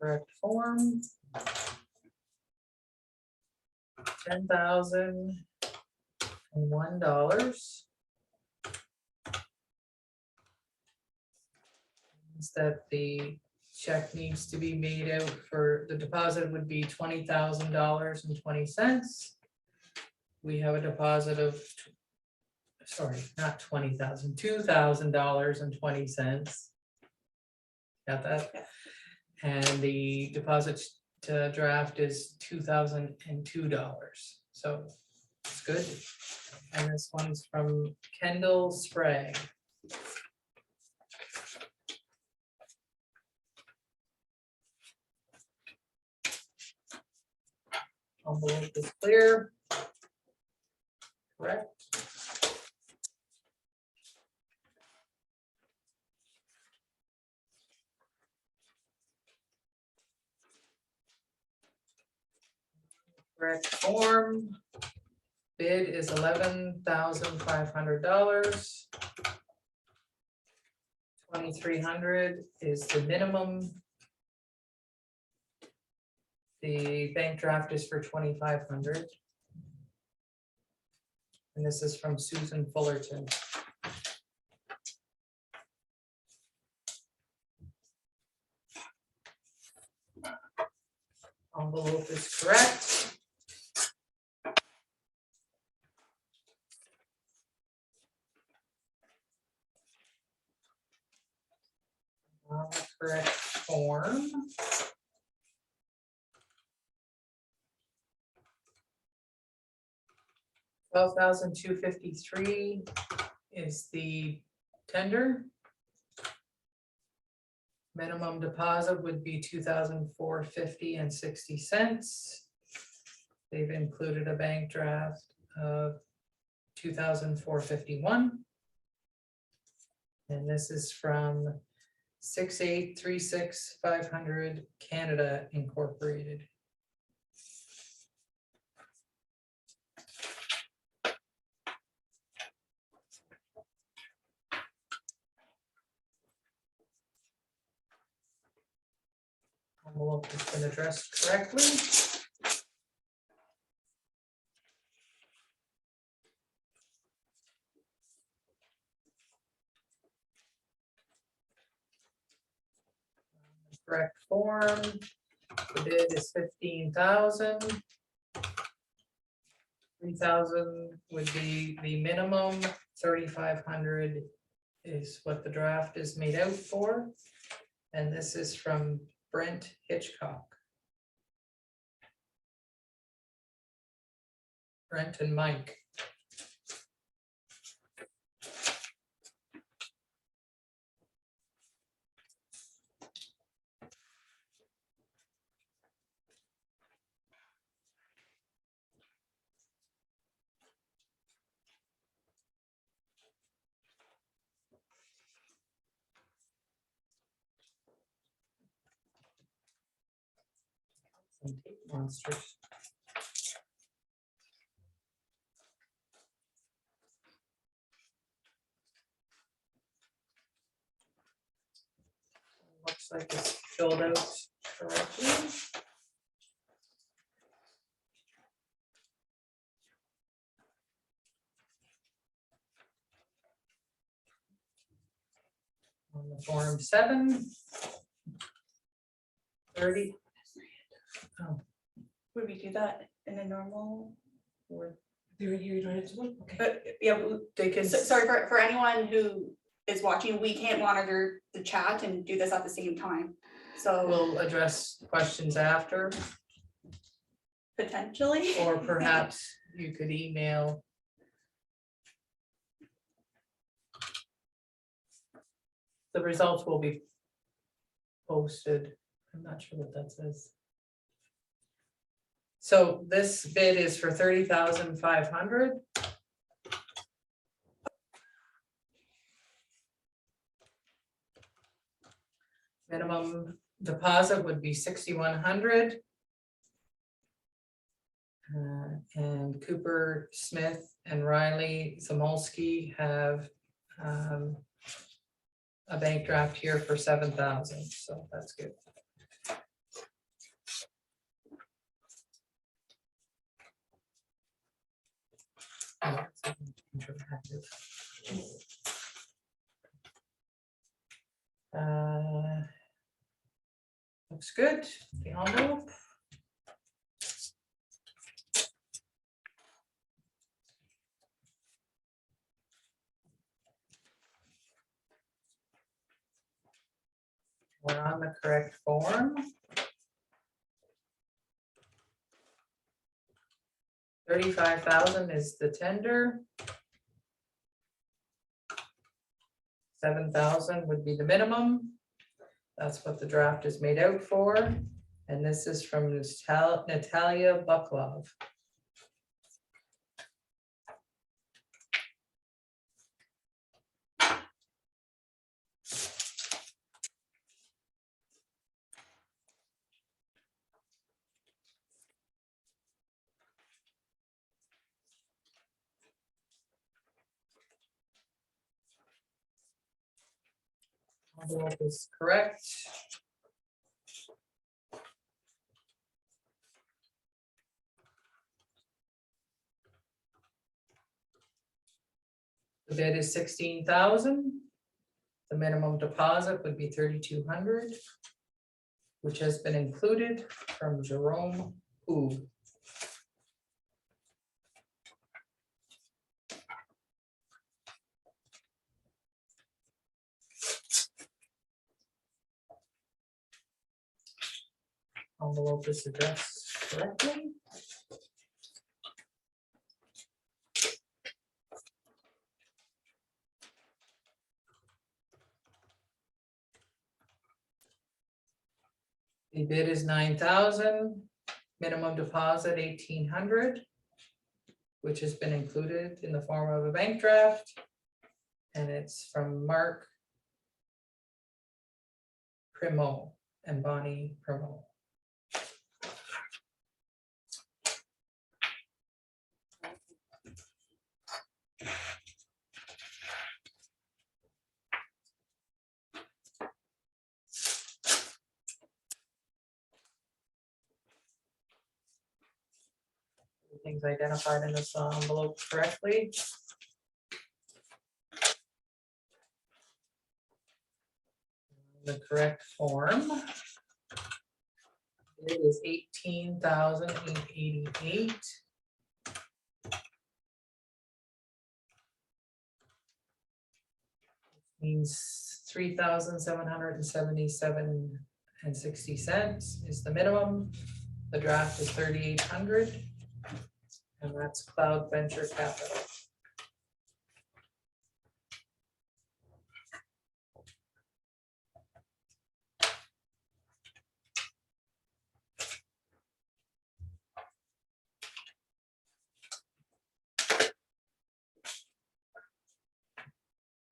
Correct form. $10,001. Means that the check needs to be made out for, the deposit would be $20,000.20. We have a deposit of, sorry, not 20,000, $2,000.20. Got that? Yeah. And the deposit to draft is $2,002. So it's good. And this one's from Kendall Sprague. Envelope is clear. Correct. Correct form. Bid is $11,500. $2,300 is the minimum. The bank draft is for $2,500. And this is from Susan Fullerton. Envelope is correct. Correct form. $12,253 is the tender. Minimum deposit would be $2,450.60. They've included a bank draft of $2,451. And this is from 6836-500 Canada Incorporated. Envelope has been addressed correctly. Correct form. The bid is 15,000. 3,000 would be the minimum. 3,500 is what the draft is made out for. And this is from Brent Hitchcock. Brent and Mike. Some tape monsters. Looks like it's filled out correctly. On the form 7. 30. Oh, Would we do that in a normal? Or, They're in here, you don't have to look, okay. but yeah, they can. sorry for anyone who is watching, we can't monitor the chat and do this at the same time. So We'll address questions after, potentially. or perhaps you could email. The results will be posted. I'm not sure what that says. So this bid is for 30,500. Minimum deposit would be 6,100. And Cooper, Smith, and Riley Zamolski have a bank draft here for 7,000, so that's good. Looks good, the envelope. We're on the correct form. 35,000 is the tender. 7,000 would be the minimum. That's what the draft is made out for. And this is from Natalia Buklov. Envelope is correct. The bid is 16,000. The minimum deposit would be 3,200, which has been included from Jerome Hu. Envelope is addressed correctly. The bid is 9,000, minimum deposit 1,800, which has been included in the form of a bank draft. And it's from Mark Primo and Bonnie Primo. Things identified in this envelope correctly. The correct form. It is 18,888. Means 3,777.60 is the minimum. The draft is 3,800. And that's Cloud Venture Capital.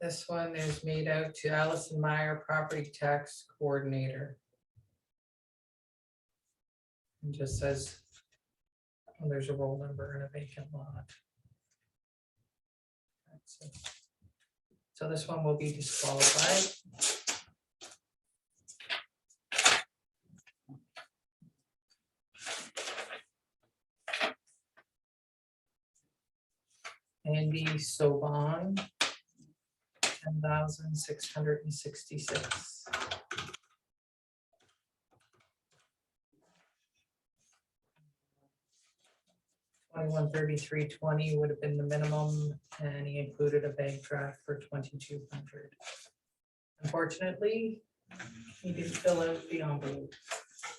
This one is made out to Allison Meyer, Property Tax Coordinator. and just says, oh, there's a roll number and a vacant lot. That's it. So this one will be disqualified. Andy Soban, 10,666. 2133.20 would have been the minimum, and he included a bank draft for 2,200. Unfortunately, he didn't fill out the envelope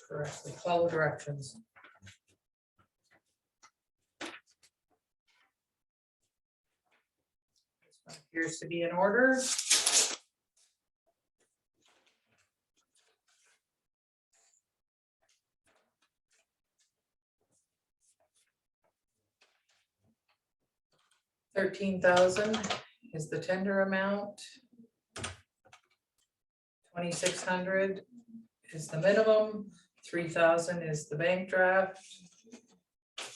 correctly. Follow directions. This one appears to be in order. $13,000 is the tender amount. 2,600 is the minimum. 3,000 is the bank draft.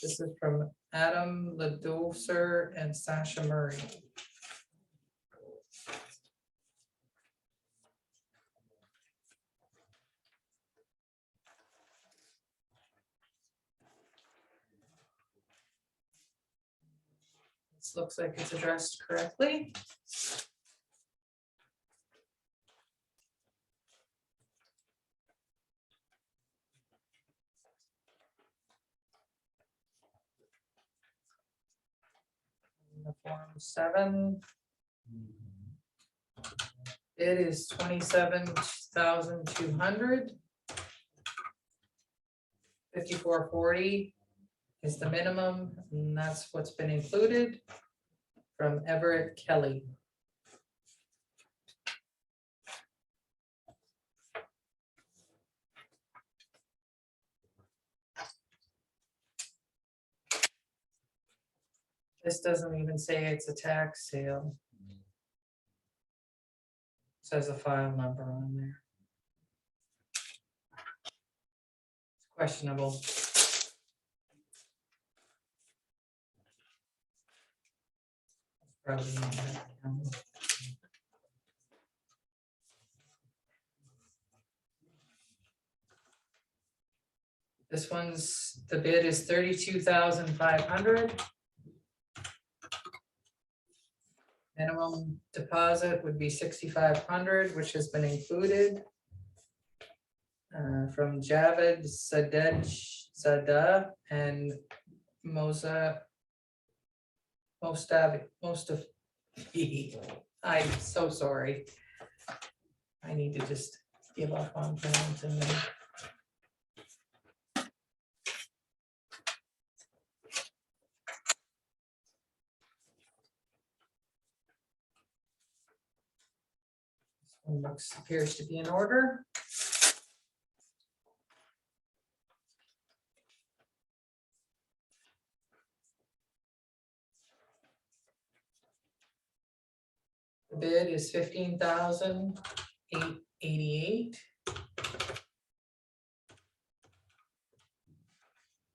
This is from Adam Ladoser and Sasha Murray. This looks like it's addressed correctly. The Form 7. It is 27,200. 5440 is the minimum, and that's what's been included from Everett Kelly. This doesn't even say it's a tax sale. It says a file number on there. It's questionable. Probably in that county. This one's, the bid is 32,500. Minimum deposit would be 6,500, which has been included. From Javed Zadeh and Mosta. Most of, I'm so sorry. I need to just give up on pronouncing them. This one appears to be in order. The bid is 15,888.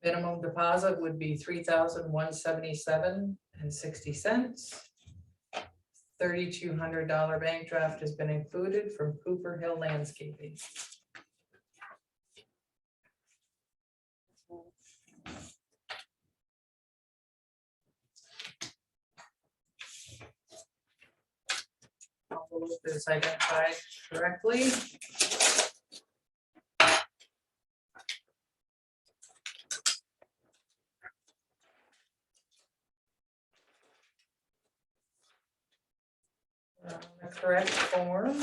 Minimum deposit would be 3,177.60. $3,200 bank draft has been included from Cooper Hill Landscaping. Envelope is identified correctly. The correct form.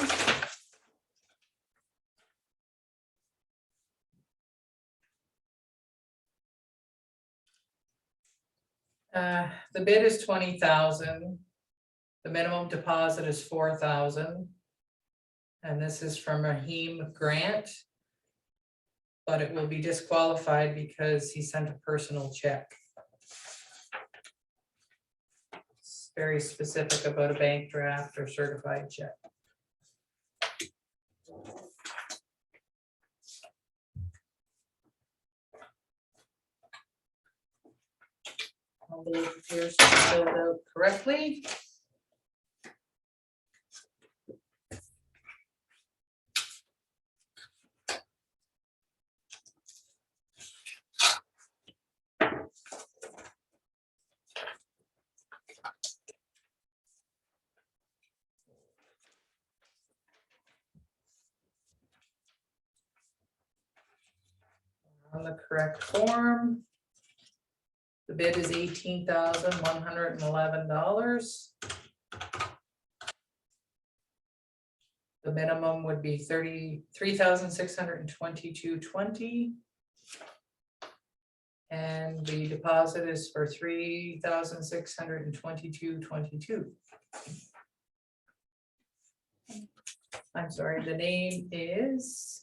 The bid is 20,000. The minimum deposit is 4,000. And this is from Raheem Grant. But it will be disqualified because he sent a personal check. It's very specific about a bank draft or certified check. Envelope appears to be filled out correctly. On the correct form. The bid is $18,111. The minimum would be $33,622.20. And the deposit is for $3,622.22. I'm sorry, the name is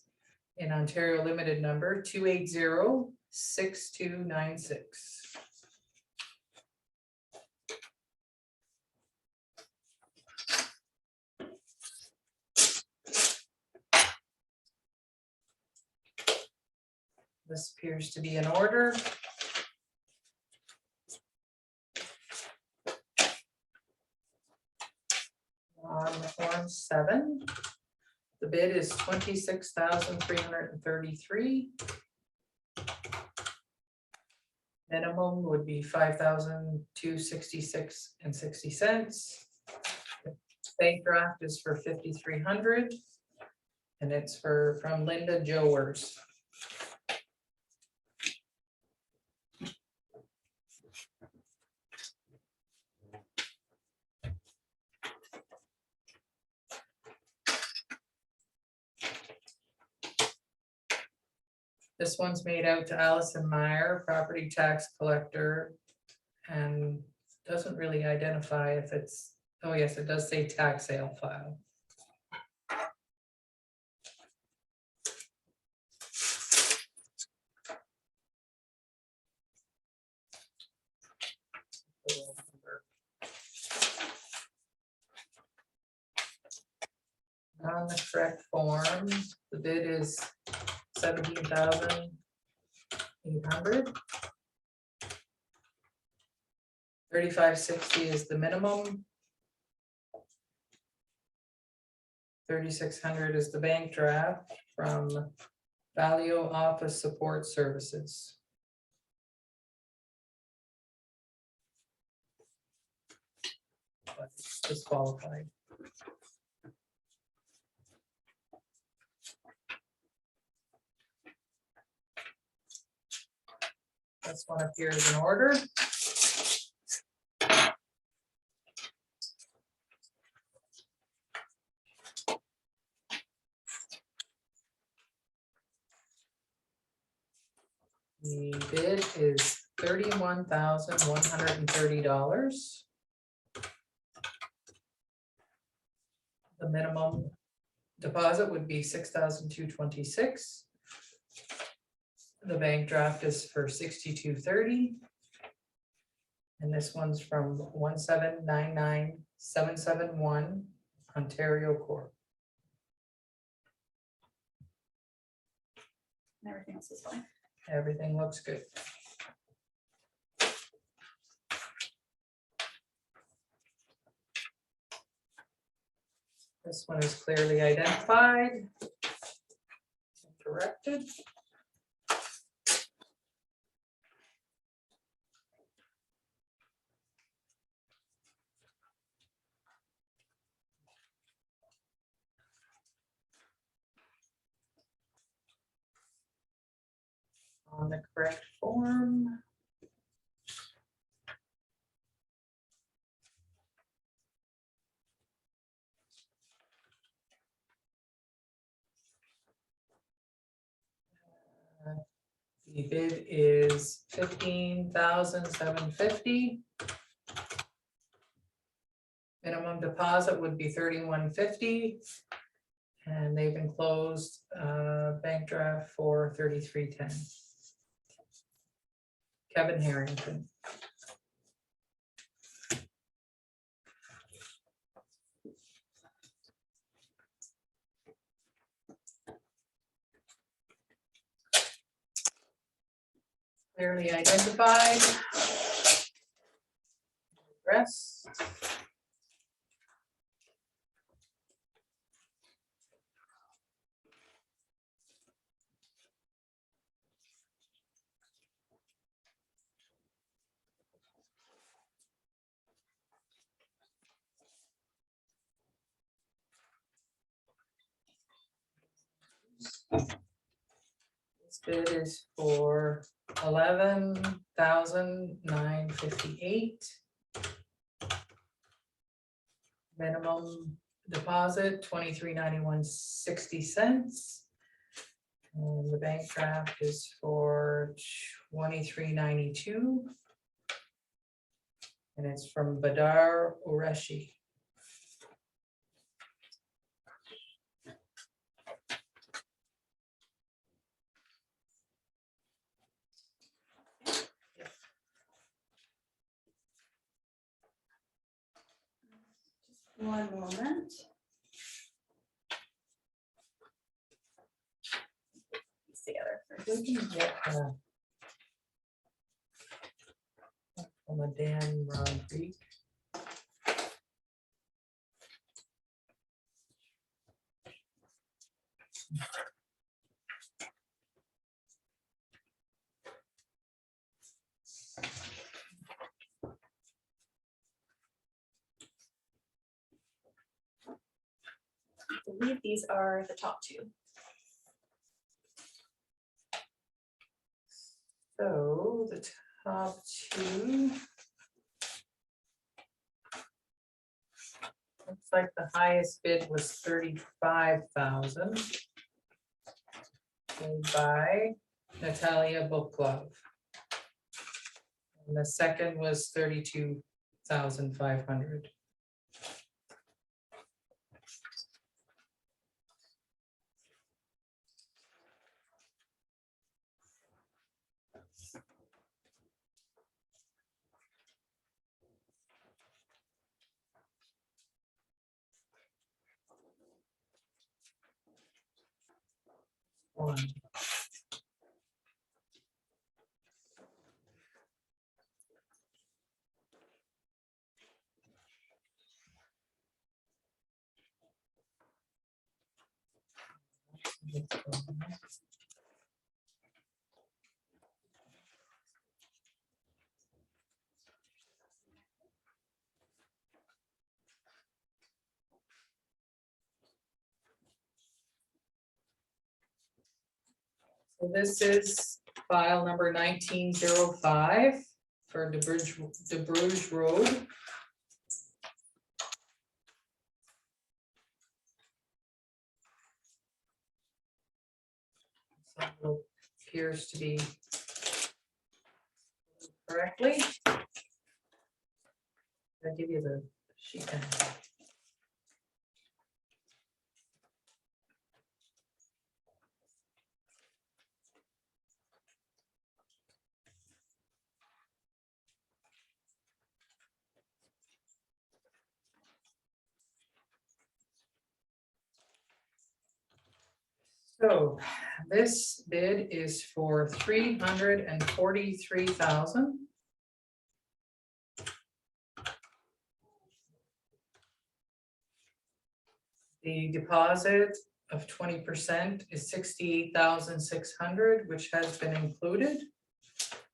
in Ontario Limited number 280-6296. This appears to be in order. On Form 7, the bid is $26,333. Minimum would be $5,266.60. Bank draft is for $5,300, and it's from Linda Jowers. This one's made out to Allison Meyer, property tax collector, and doesn't really identify if it's, oh yes, it does say tax sale file. On the correct form, the bid is $17,800. $3,560 is the minimum. $3,600 is the bank draft from Valio Office Support Services. But it's disqualified. This one appears in order. The bid is $31,130. The minimum deposit would be $6,226. The bank draft is for $62.30. And this one's from 1799771 Ontario Court. And everything else is fine. Everything looks good. This one is clearly identified. Corrected. On the correct form. The bid is $15,750. Minimum deposit would be $31.50. And they've enclosed bank draft for $33.10. Kevin Harrington. Clearly identified. This bid is for $11,958. Minimum deposit, $23.9160. And the bank draft is for $23.92. And it's from Badar Ureshi. One moment. It's together. We can get from a Dan Rodriguez. I believe these are the top two. So the top two. Looks like the highest bid was 35,000. Made by Natalia Book Club. And the second was 32,500. One. So this is file number 1905 for the Bruges Road. So it appears to be correctly. I'll give you the sheet. So this bid is for $343,000. The deposit of 20% is $68,600, which has been included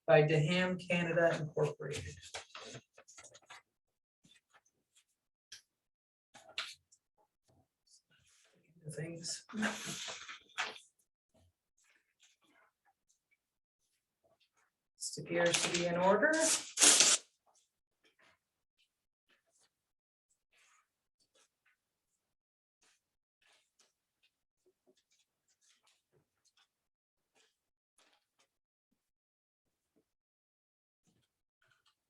by Deham Canada Incorporated. Things. This appears to be in order.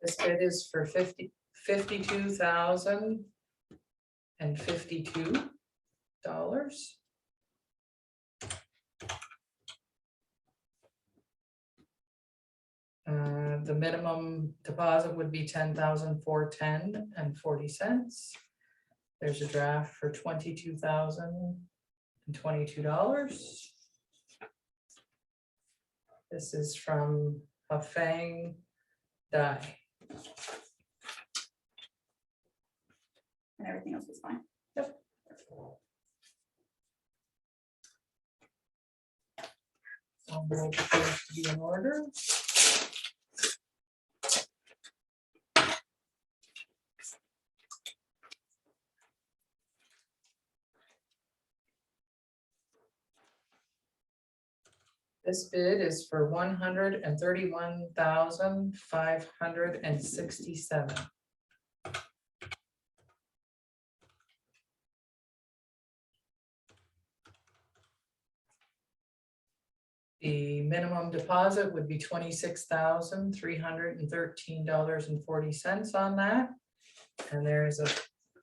This bid is for $52,052. The minimum deposit would be $10,410.40. There's a draft for $22,022. This is from Hafang Dai. And everything else is fine. Yep. Envelope appears to be in order. This bid is for $131,567. The minimum deposit would be $26,313.40 on that. And there's a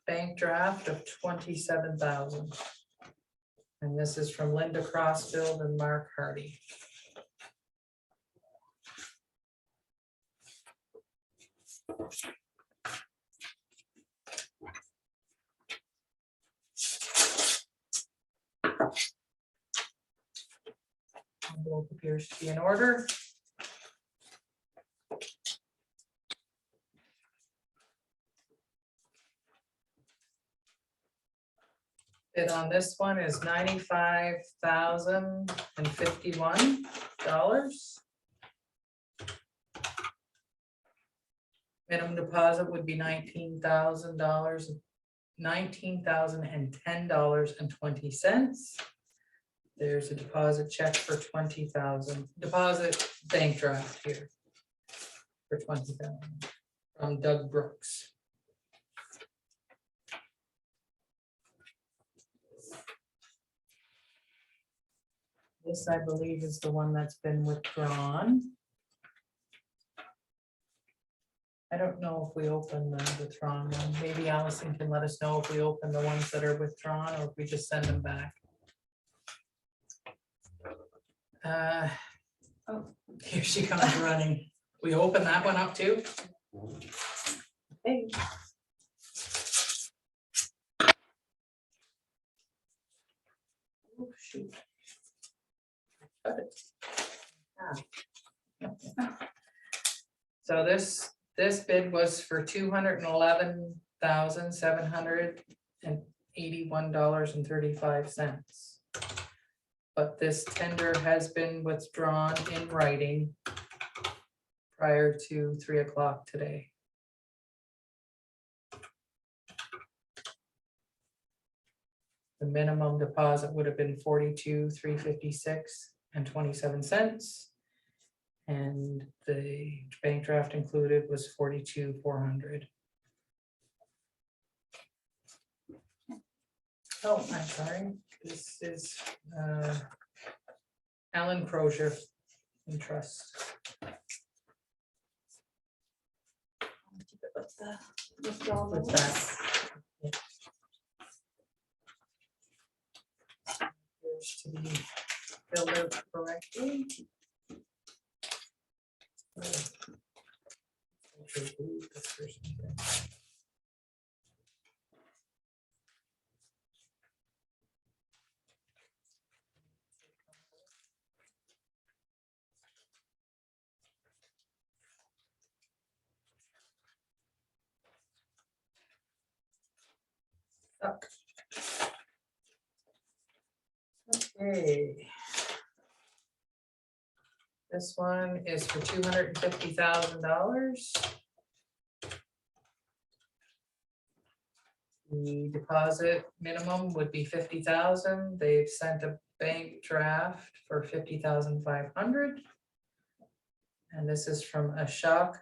bank draft of $27,000. And this is from Linda Crossfield and Mark Hardy. Envelope appears to be in order. Bid on this one is $95,051. Minimum deposit would be $19,000, $19,010.20. There's a deposit check for $20,000, deposit bank draft here for $20,000 from Doug Brooks. This, I believe, is the one that's been withdrawn. I don't know if we open the withdrawn one. Maybe Allison can let us know if we open the ones that are withdrawn or if we just send them back. Here she comes running. We open that one up too? Hey. Oh, shoot. Cut it. So this bid was for $211,781.35. But this tender has been withdrawn in writing prior to 3 o'clock today. The minimum deposit would have been $42,356.27. And the bank draft included was $42,400. Oh, I'm sorry. This is Alan Crozier in trust. What's the withdrawal? What's that? Yeah. Appears to be filled out correctly. Okay. This one is for $250,000. The deposit minimum would be $50,000. They've sent a bank draft for $50,500. And this is from Ashok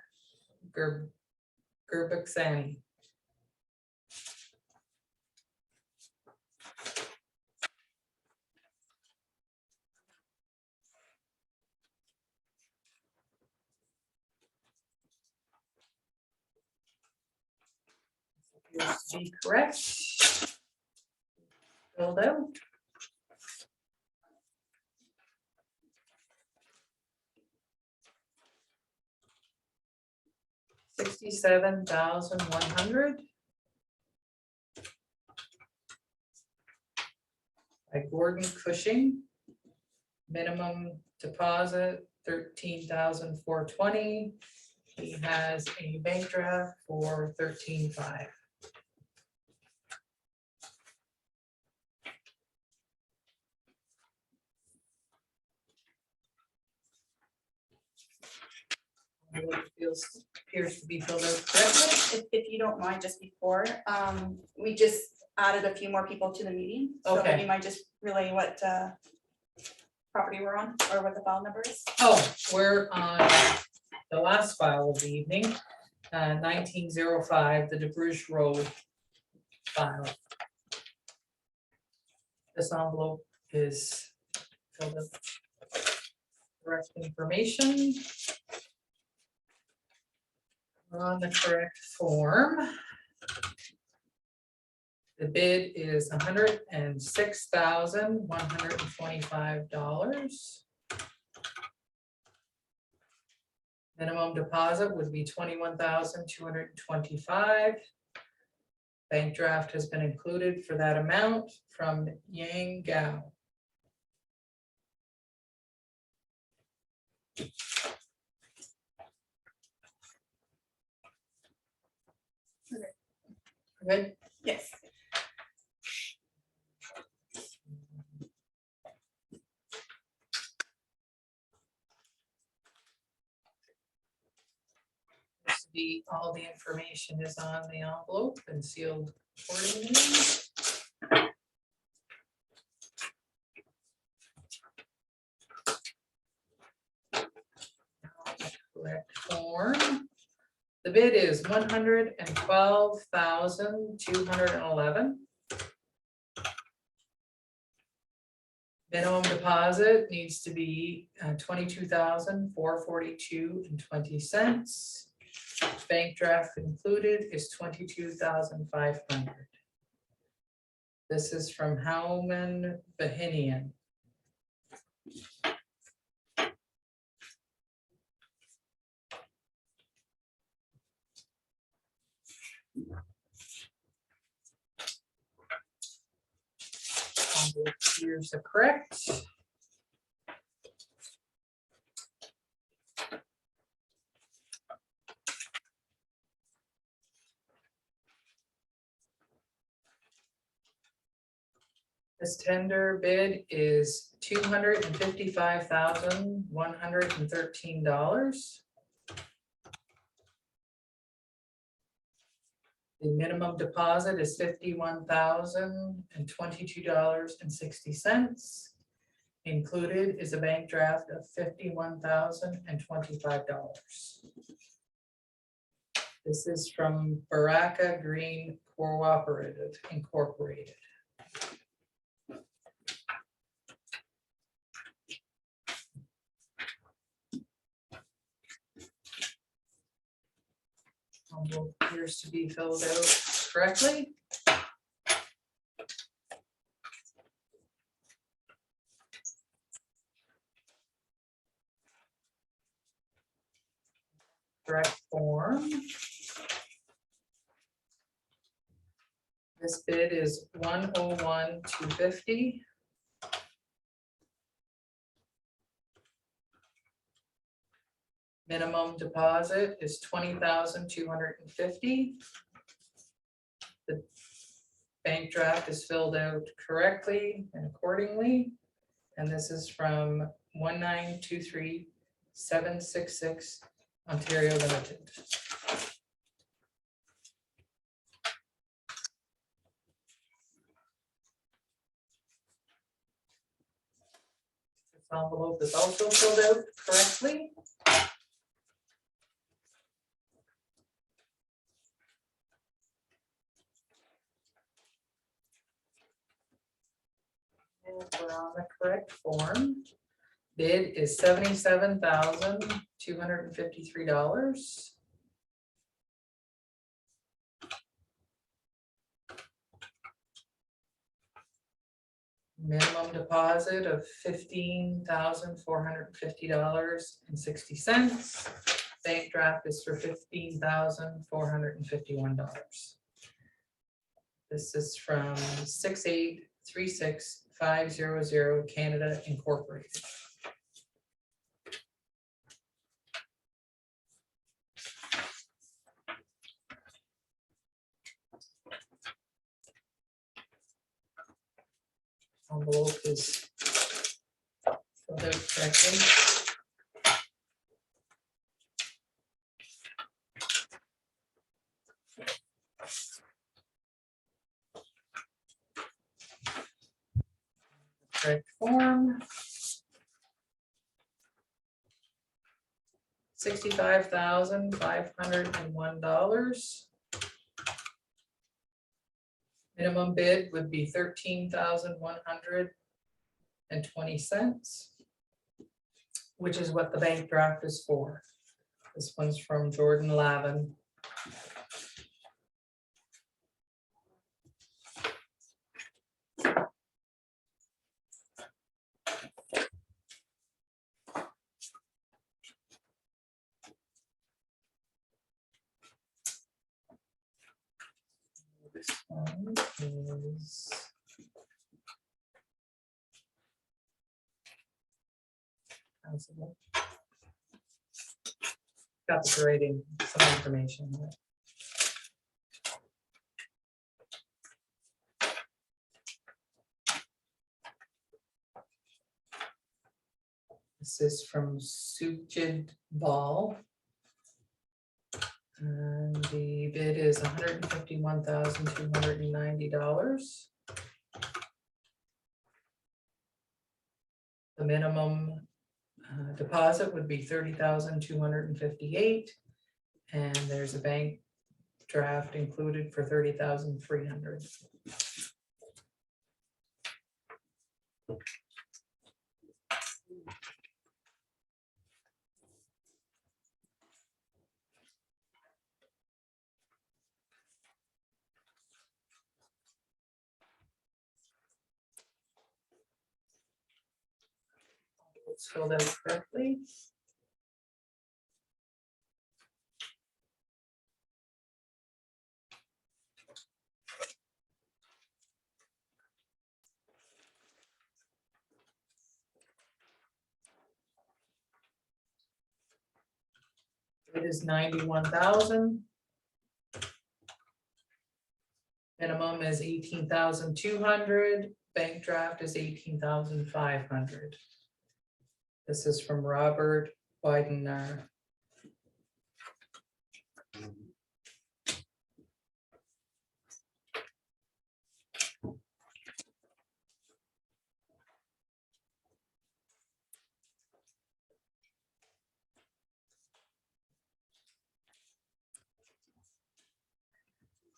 Gurbaksani. Appears to be correct. Filled out. $67,100. By Gordon Cushing. Minimum deposit $13,420. He has a bank draft for $13,500. Appears to be filled out correctly. If you don't mind, just before, we just added a few more people to the meeting. So Okay. you might just relay what property we're on, or what the file number is? Oh, we're on the last file of the evening, 1905, the DeBruge Road file. This envelope is filled with correct information. We're on the correct form. The bid is $106,125. Minimum deposit would be $21,225. Bank draft has been included for that amount from Yang Gao. Good. Yes. All the information is on the envelope and sealed accordingly. Correct form. The bid is $112,211. Minimum deposit needs to be $22,442.20. Bank draft included is $22,500. This is from Howman Bahinian. Here's the correct. This tender bid is $255,113. The minimum deposit is $51,022.60. Included is a bank draft of $51,025. This is from Baraka Green Cooperative Incorporated. Envelope appears to be filled out correctly. Correct form. This bid is $101,250. Minimum deposit is $20,250. The bank draft is filled out correctly and accordingly. And this is from 1923766 Ontario Limited. This envelope is also filled out correctly. And we're on the correct form. Bid is $77,253. Minimum deposit of $15,450.60. Bank draft is for $15,451. This is from 6836500 Canada Incorporated. Envelope is filled out correctly. Correct form. $65,501. Minimum bid would be $13,120, which is what the bank draft is for. This one's from Jordan Lavin. This one is possible. Got the grading, some information. on it. This is from Sujid Ball. And the bid is $151,290. The minimum deposit would be $30,258, and there's a bank draft included for $30,300. It's filled out correctly. It is 91,000. Minimum is 18,200. Bank draft is 18,500. This is from Robert Widener.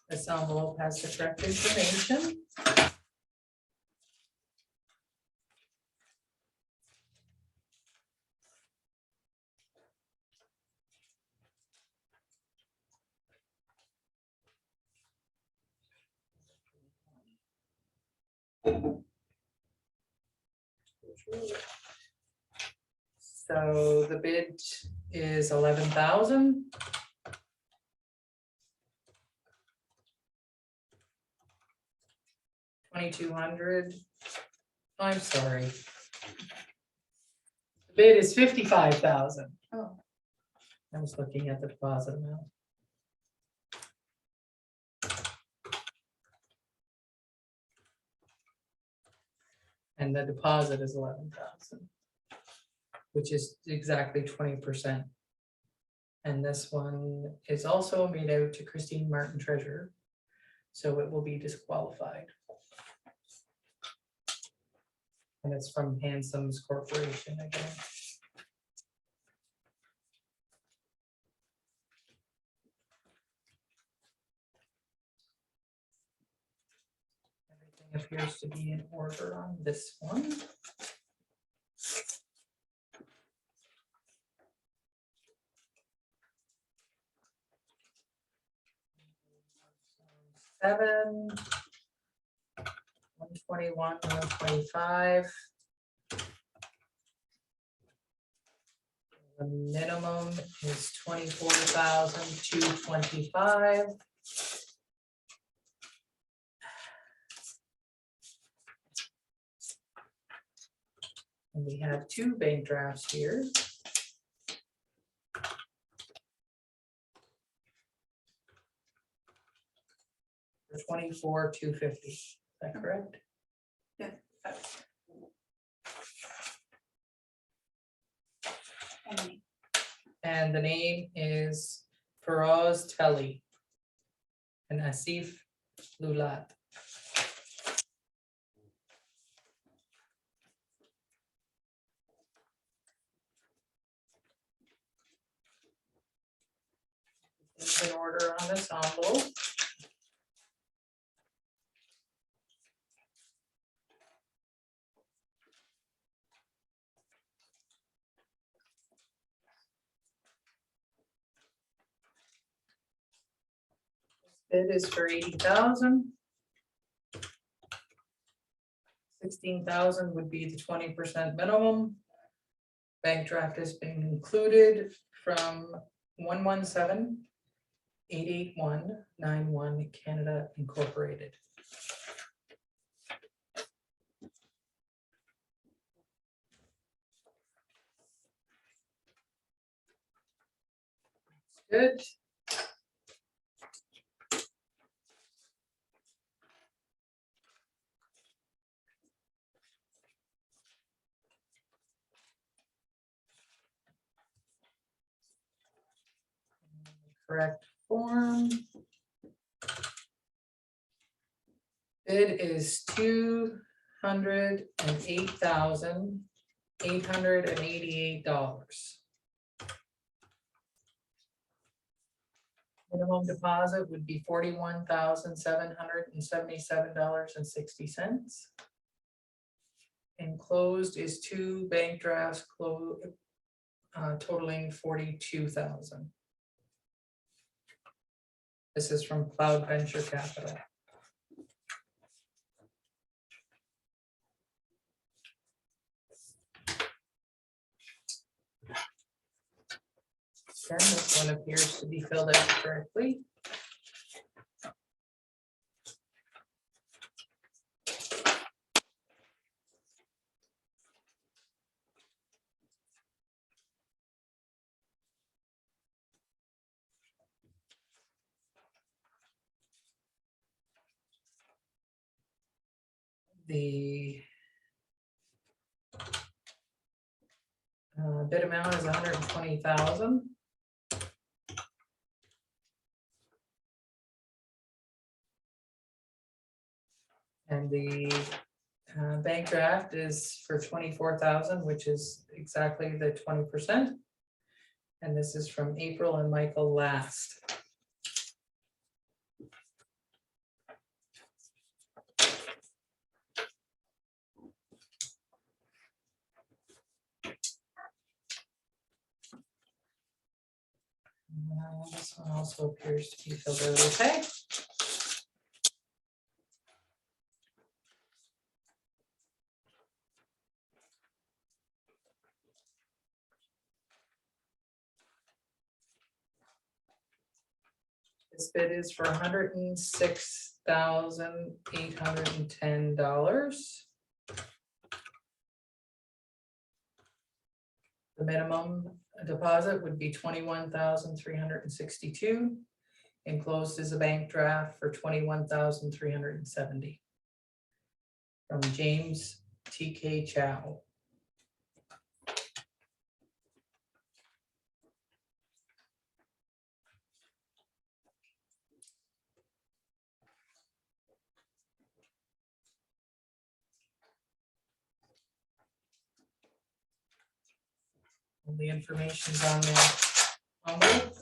This envelope has the correct information. So the bid is 11,000. $2,200. I'm sorry. The bid is 55,000. Oh. I was looking at the deposit amount. And the deposit is 11,000, which is exactly 20%. And this one is also made out to Christine Martin Treasurer, so it will be disqualified. And it's from Handsome's Corporation again. Everything appears to be in order on this one. Seven. 121, 125. The minimum is 24,225. And we have two bank drafts here. For 24,250, is that correct? Yeah. And the name is Feroz Telly and Asif Lulat. order on this envelope. Bid is for 80,000. 16,000 would be the 20% minimum. Bank draft has been included from 117-881-91 Canada Incorporated. Good. Correct form. Bid is $208,888. Minimum deposit would be $41,777.60. Enclosed is 2 bank drafts totaling 42,000. This is from Cloud Venture Capital. Again, this one appears to be filled out correctly. The bid amount is 120,000. And the bank draft is for 24,000, which is exactly the 20%. And this is from April and Michael last. This one also appears to be filled out okay. This bid is for $106,810. The minimum deposit would be $21,362. Enclosed is a bank draft for $21,370. From James T.K. Chow. All the information's on the envelope.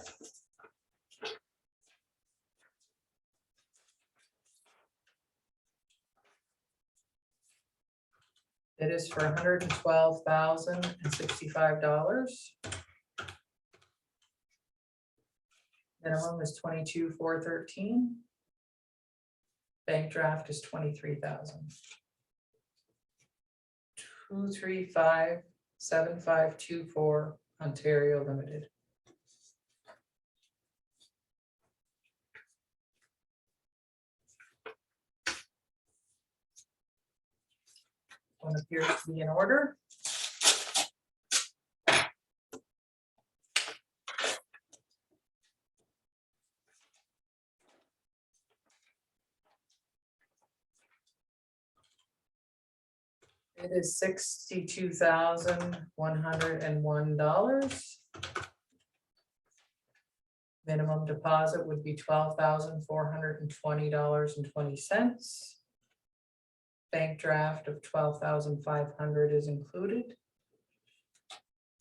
It is for $112,065. Minimum is $22,413. Bank draft is $23,000. 2357524 Ontario Limited. One appears to be in order. It is $62,101. Minimum deposit would be $12,420.20. Bank draft of $12,500 is included.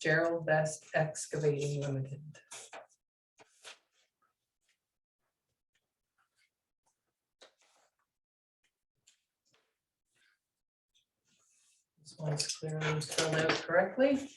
Gerald Best Excavating Limited. This one's clearly filled out correctly.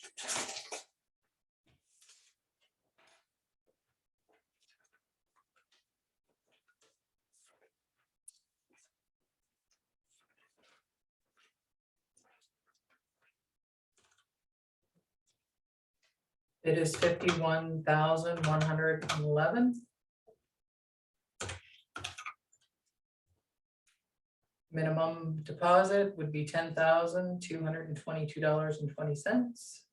It is 51,111. Minimum deposit would be $10,222.20.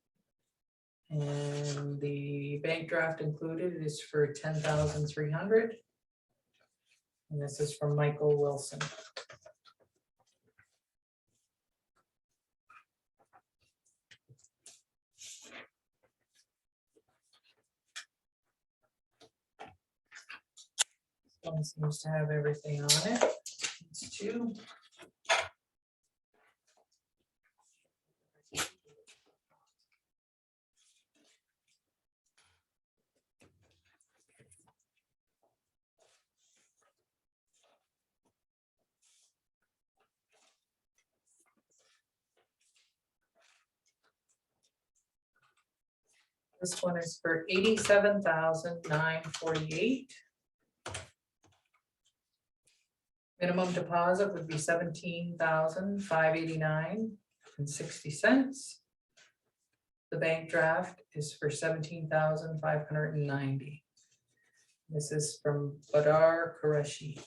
And the bank draft included is for 10,300. And this is from Michael Wilson. This one seems to have everything on it. It's two. This one is for $87,948. Minimum deposit would be $17,589.60. The bank draft is for $17,590. This is from Badar Qureshi.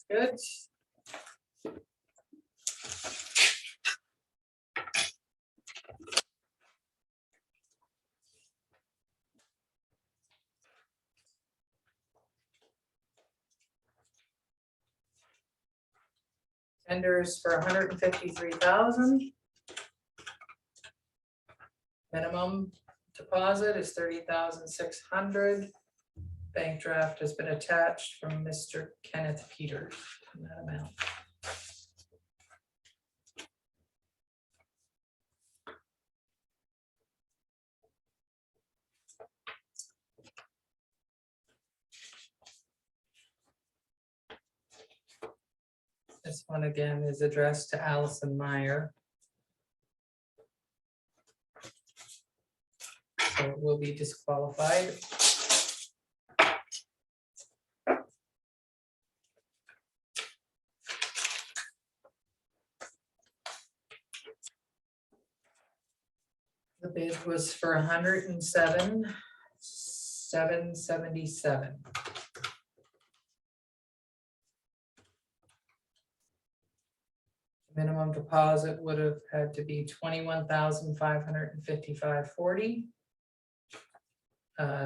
Good. Tenders for $153,000. Minimum deposit is $30,600. Bank draft has been attached from Mr. Kenneth Peters in that amount. This one again is addressed to Allison Meyer. So it will be disqualified. The bid was for $107,777. Minimum deposit would have had to be $21,555.40.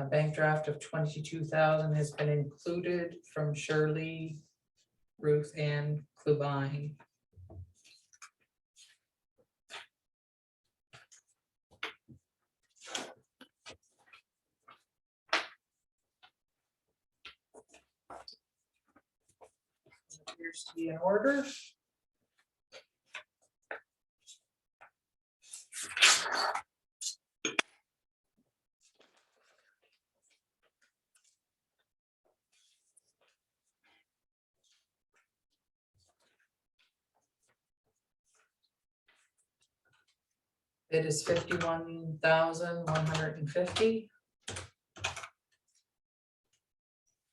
Bank draft of $22,000 has been included from Shirley, Ruth Ann Klubine. Appears to be in order. It is $51,150.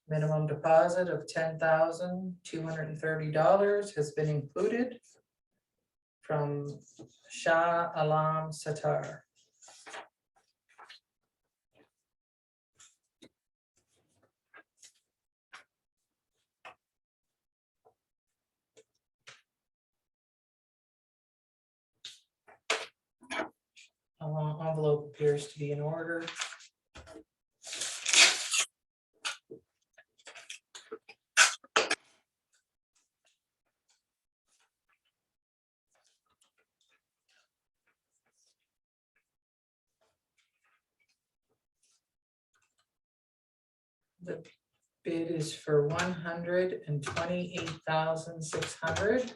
Minimum deposit of $10,230 has been included from Shah Alam Sattar. Envelope appears to be in order. The bid is for $128,600.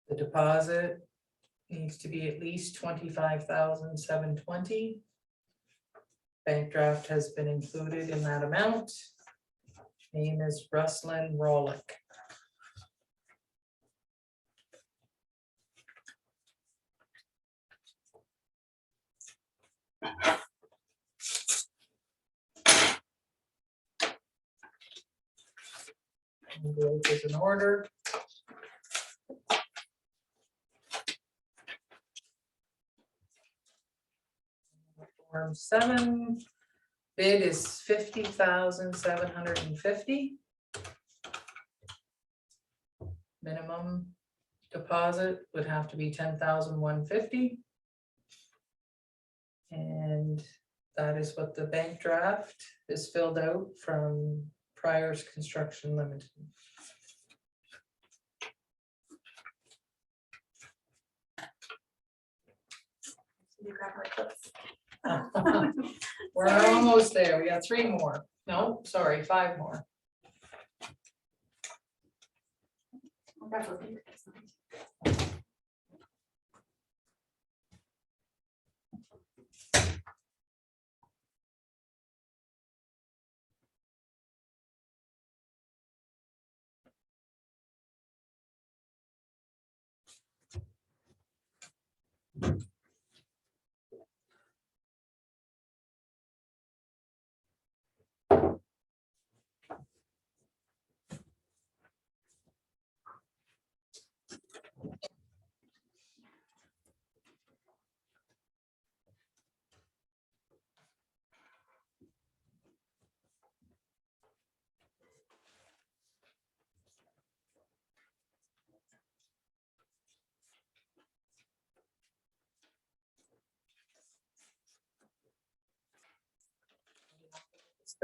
The deposit needs to be at least 25,720. Bank draft has been included in that amount. Name is Ruslin Rolick. Envelope is in order. Form 7, bid is 50,750. Minimum deposit would have to be 10,150. And that is what the bank draft is filled out from Prior's Construction Limited. You grab my clips. We're almost there. We got 3 more. No, sorry, 5 more. I'll grab those things.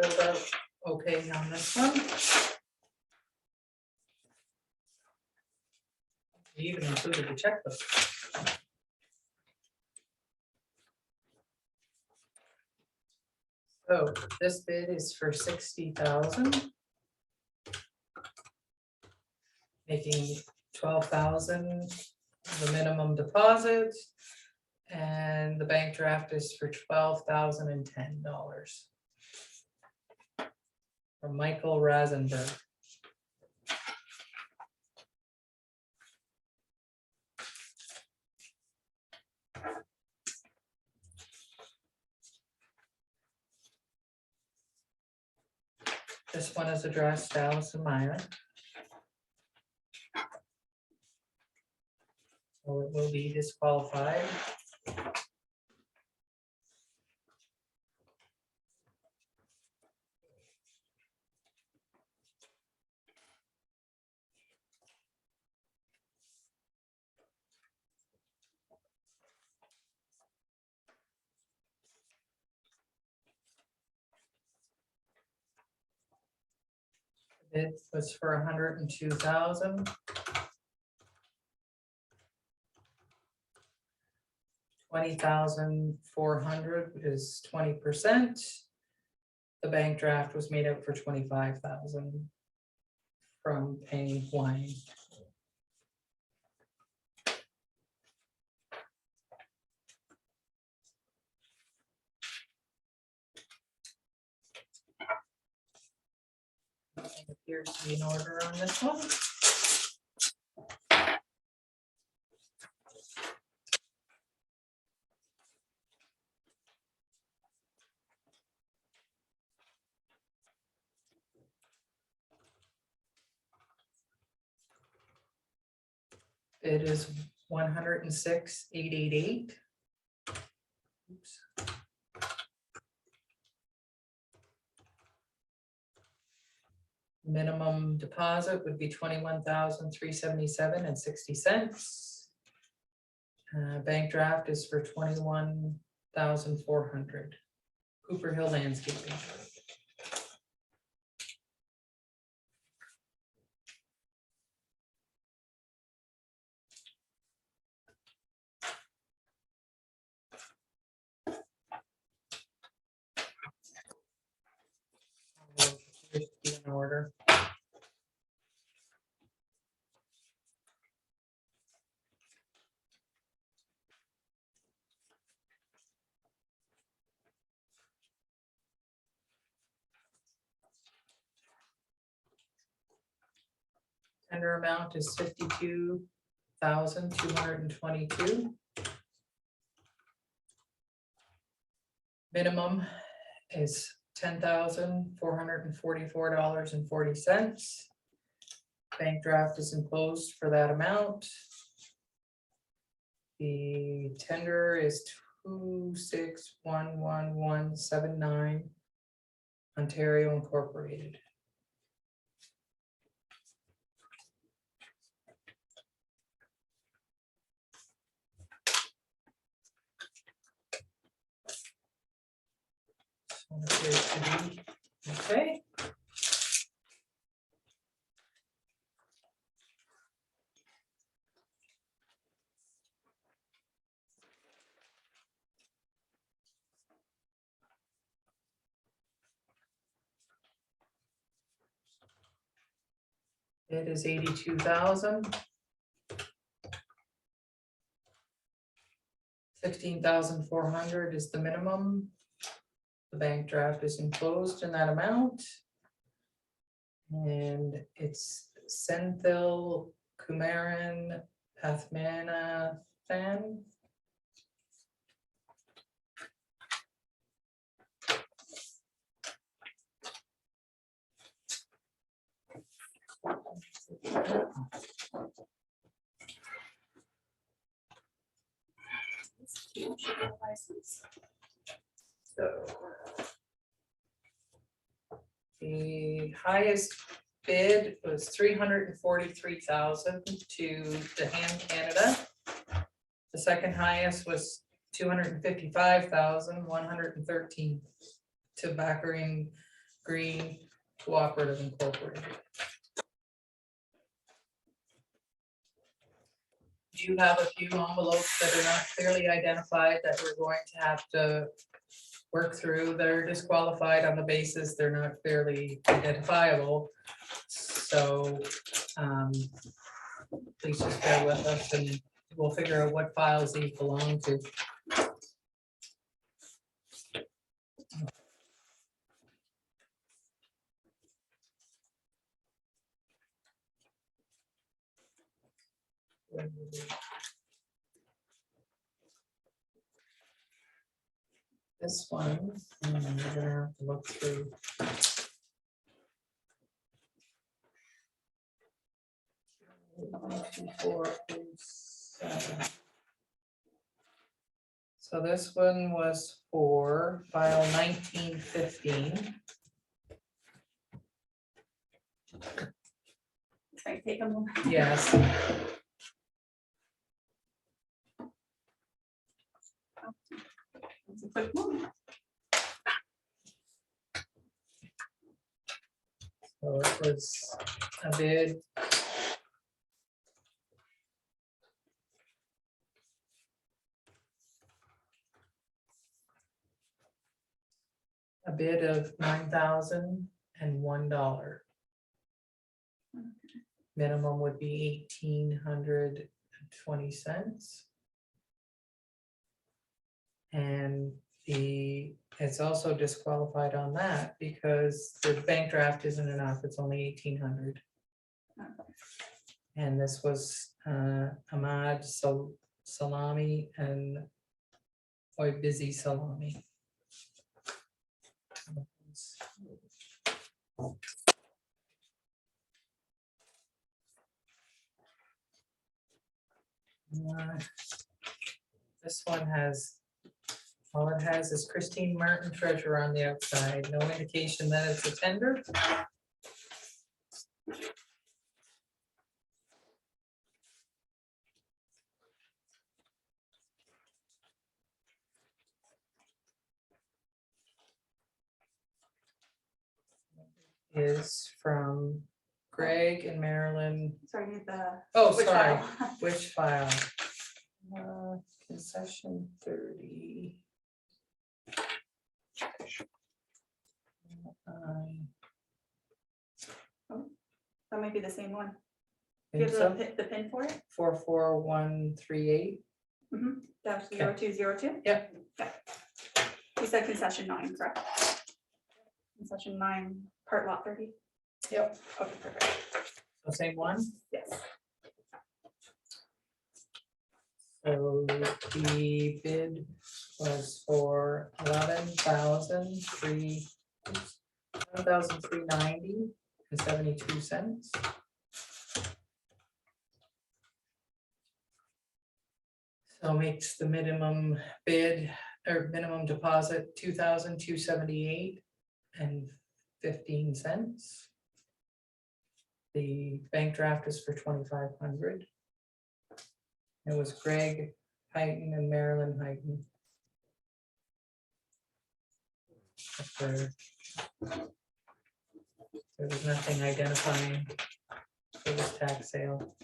Filled out okay on this one. We even included the checkbook. So this bid is for 60,000. Making 12,000 the minimum deposit. And the bank draft is for $12,010. From Michael Rasenberg. This one is addressed to Allison Meyer. So it will be disqualified. It was for 102,000. $20,400 is 20%. The bank draft was made out for 25,000 from Penny Wine. It appears to be in order on this one. It is 106,888. Oops. Minimum deposit would be 21,377 and 60 cents. Bank draft is for 21,400. Cooper Hill Landscaping. In order. Tender amount is 52,222. Minimum is $10,444.40. Bank draft is enclosed for that amount. The tender is 2611179, Ontario Incorporated. Appears to be okay. It is 82,000. 16,400 is the minimum. The bank draft is enclosed in that amount. And it's Senthil Kumaran Pathmanathan. So the highest bid was 343,000 to the Ham Canada. The second highest was 255,113 to Backering Green Cooperative Incorporated. You have a few envelopes that are not clearly identified that we're going to have to work through. They're disqualified on the basis they're not clearly identifiable. So please just bear with us and we'll figure out what files these belong to. This one, we're gonna have to look through. So this one was for file 1915. Try to take a moment. Yes. It's a quick moment. So it was a bid. A bid of $9,001. Minimum would be $1,820. And it's also disqualified on that because the bank draft isn't enough, it's only 1,800. And this was Ahmad Salami and Busy Salami. This one has, all it has is Christine Martin treasurer on the outside, no indication that it's a tender. Is from Greg and Marilyn. Sorry, need the. Oh, which sorry, file? which file? Concession 30. That might be the same one. Do Think you so? have the pin for it? 44138. Dash Okay. 0202? Yep. Okay. You said concession 9, correct? Concession 9, part lot 30? Yep. Okay, perfect. The same one? Yes. So the bid was for $11,390.72. So makes the minimum bid or minimum deposit $2,278.15. The bank draft is for $2,500. It was Greg Heighton and Marilyn Heighton. There was nothing identifying for this tax sale.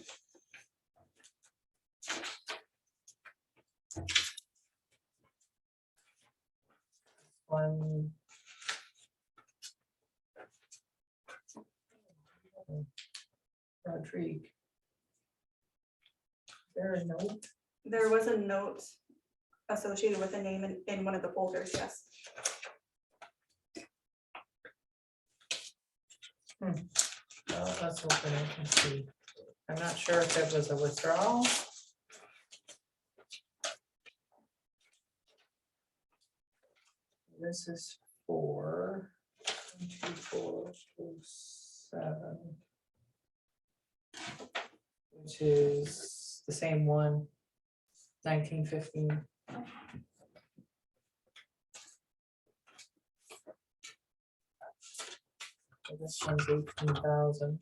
One. Rodrigue. There a note? There was a note associated with the name in one of the folders, yes. Well, let's open it and see. I'm not sure if it was a withdrawal. This is for 2407, which is the same one, 1915. So this one's 18,000.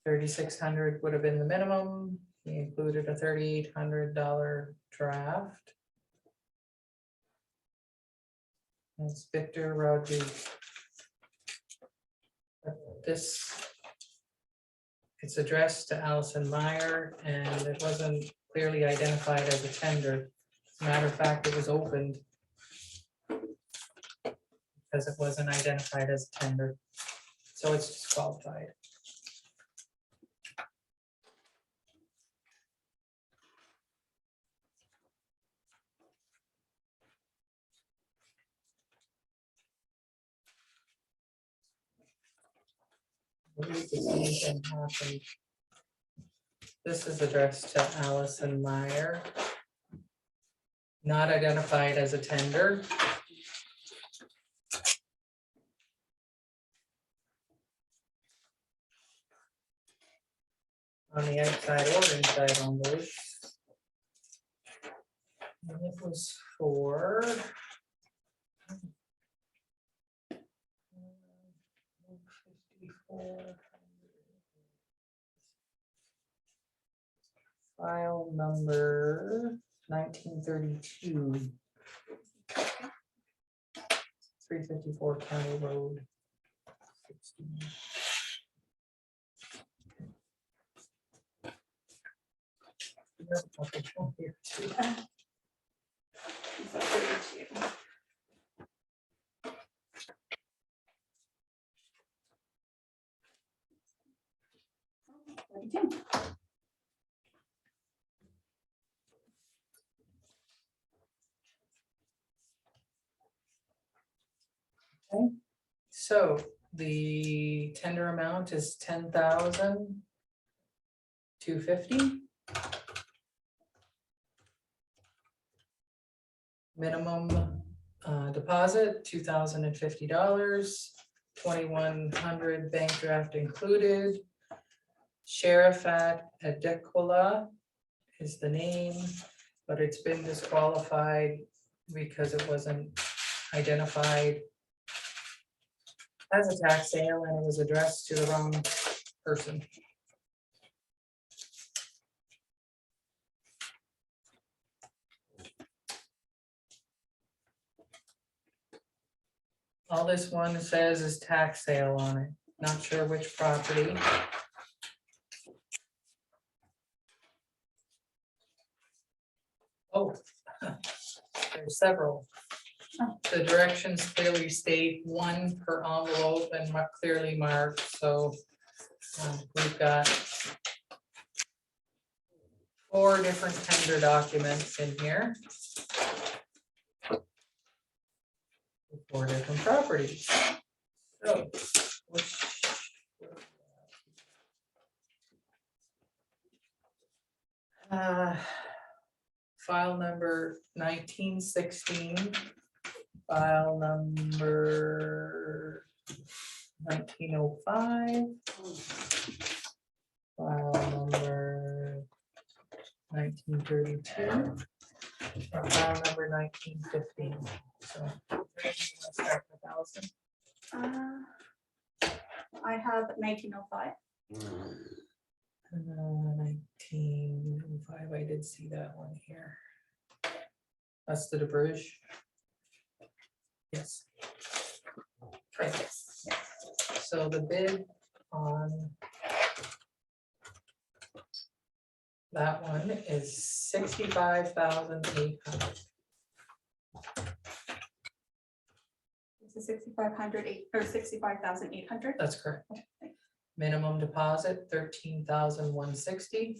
3,600 would have been the minimum. He included a $3,800 draft. That's Victor Rodriguez. This, it's addressed to Allison Meyer, and it wasn't clearly identified as a tender. As a matter of fact, it was opened because it wasn't identified as a tender, so it's disqualified. I believe the same thing happened. This is addressed to Allison Meyer. Not identified as a tender. On the outside or inside envelope. And it was for file number 1932. 354 County Road. 16. Here too. So 32. So the tender amount is $10,250. Minimum deposit $2,050, 2,100 bank draft included. Sheriff at Adequala is the name, but it's been disqualified because it wasn't identified as a tax sale and it was addressed to the wrong person. All this one says is tax sale on it, not sure which property. Oh, there's several. The directions clearly state one per envelope and clearly marked, so we've got 4 different tender documents in here. 4 different properties. So Which. File number 1916, file number 1905, file number 1932, and file number 1915. So let's start with Allison. I have 1905. 1905, I did see that one here. That's the DeBruge. Yes. Yes. So the bid on that one is 65,800. This is 6,500 or 65,800. That's correct. Minimum deposit 13,160.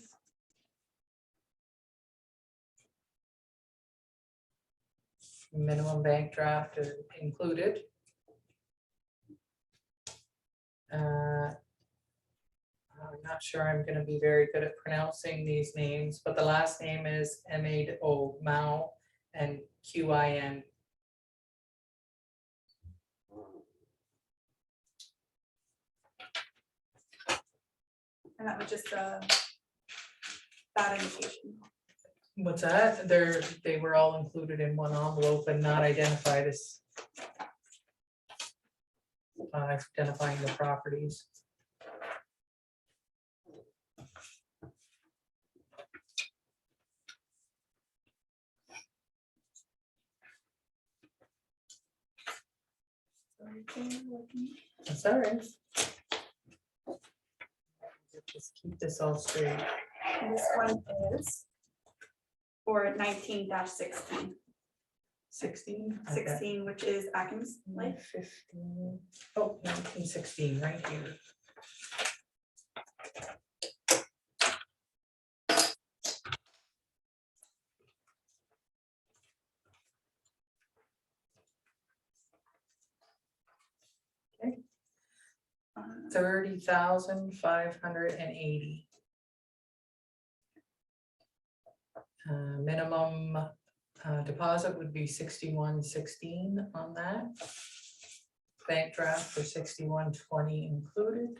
Minimum bank draft is included. I'm not sure I'm going to be very good at pronouncing these names, but the last name is M-A-O Mao and Q-I-N. And that was just a bad indication. What's that? They were all included in one envelope and not identified as identifying the properties. That's all right. Just keep this all straight. And this one is for 19-16. 16? 16, which is Atkins Life. 15. Oh, 1916, right here. Okay. 30,580. Minimum deposit would be 6116 on that. Bank draft for 6120 included.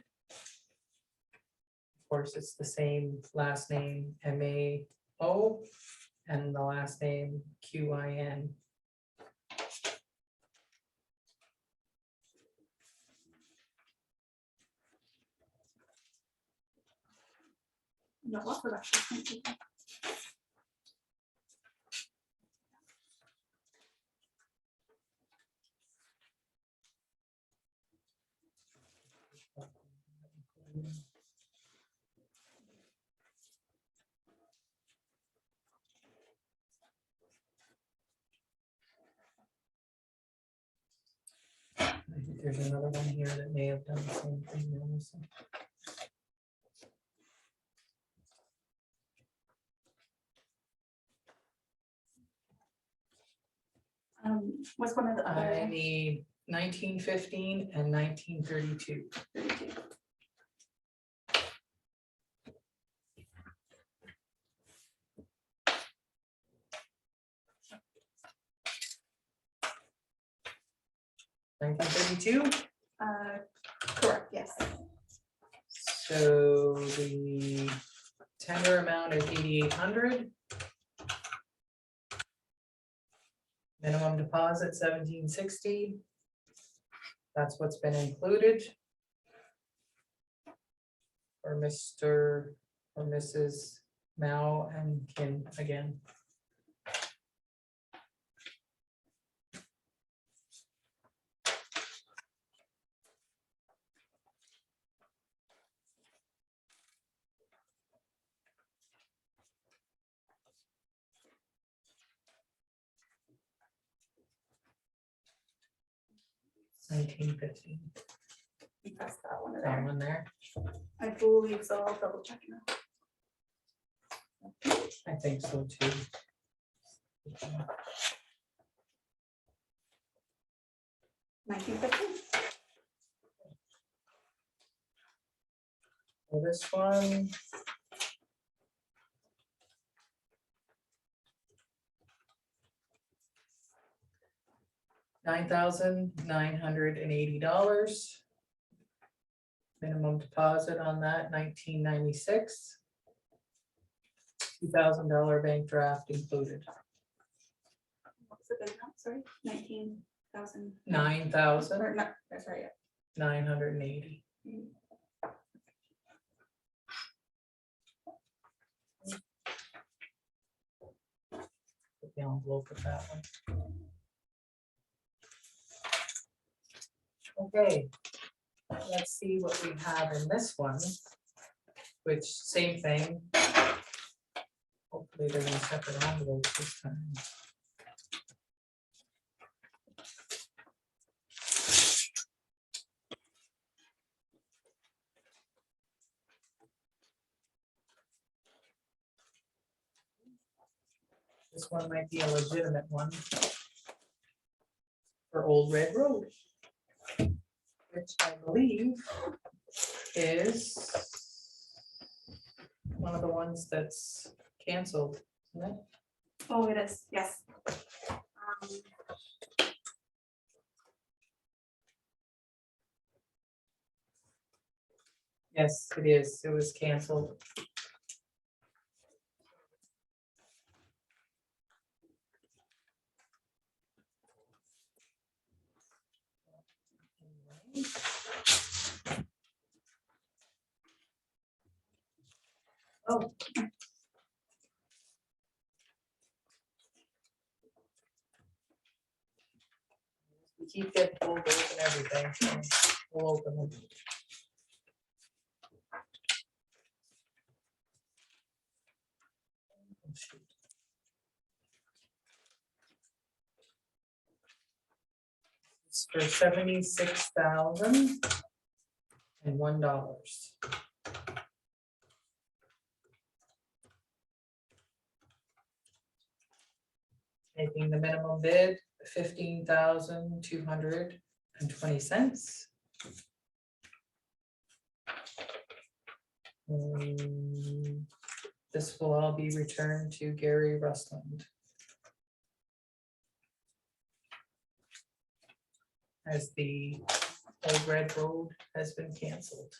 Of course, it's the same last name M-A-O and the last name Q-I-N. No, what production? I think there's another one here that may have done the same thing. Also. What's one of the other? I need 1915 and 1932. 32. Correct, yes. So the tender amount is 8,800. Minimum deposit 1760. That's what's been included for Mr. or Mrs. Mao and Kim again. $19.50. Press that one That there. one there. I believe so. I'll double check now. I think so too. 1950. For this one. $9,980. Minimum deposit on that, $19.96. $2,000 bank draft included. What's the bid amount? Sorry, 19,000. Or $9,980. not, that's right, yeah. Put the envelope with that one. Okay, let's see what we have in this one, which same thing. Hopefully they're in separate envelopes this time. This one might be a legitimate one. For Old Red Road. Which I believe is one of the ones that's canceled, isn't it? Oh, it is, yes. Yes, it is. It was canceled. Oh. We keep getting folders and everything, so we'll open them. Oh, shoot. It's for $76,001. Making the minimum bid $15,220. This will all be returned to Gary Rustland. As the Old Red Road has been canceled.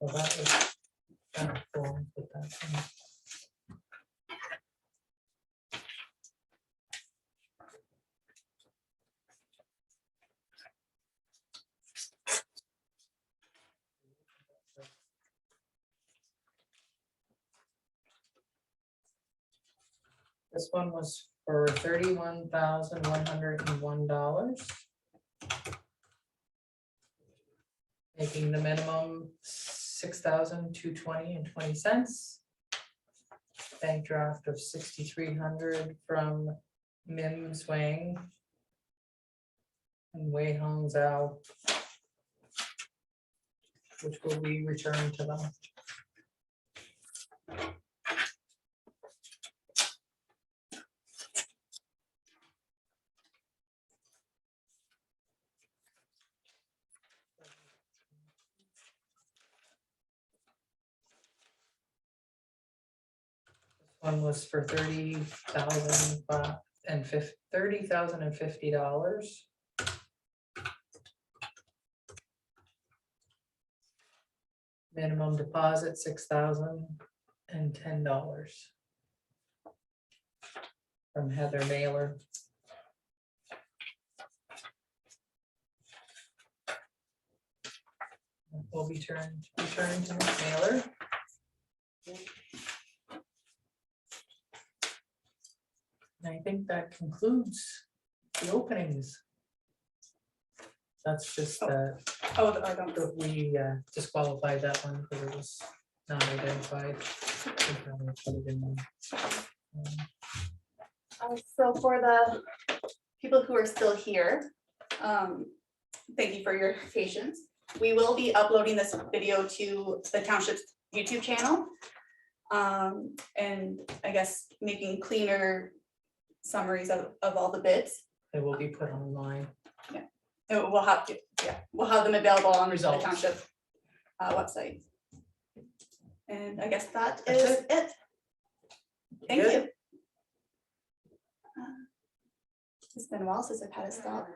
So that was that form, put that in. This one was for $31,101. Making the minimum $6,220.20. Bank draft of $6,300 from Mim Swang and Wei Hong Zhao, which will be returned to them. One was for $30,050. Minimum deposit $6,010 from Heather Mailer. Will be returned to Ms. Mailer. And I think that concludes the openings. That's just that we disqualified that one because it was not identified. So for the people who are still here, thank you for your patience. We will be uploading this video to the Township's YouTube channel. And I guess making cleaner summaries of all the bids. They will be put online. We'll have to, we'll have them available on the Results. township website. And I guess that That's is it. Thank Good. you. It's been a while since I've had a stop.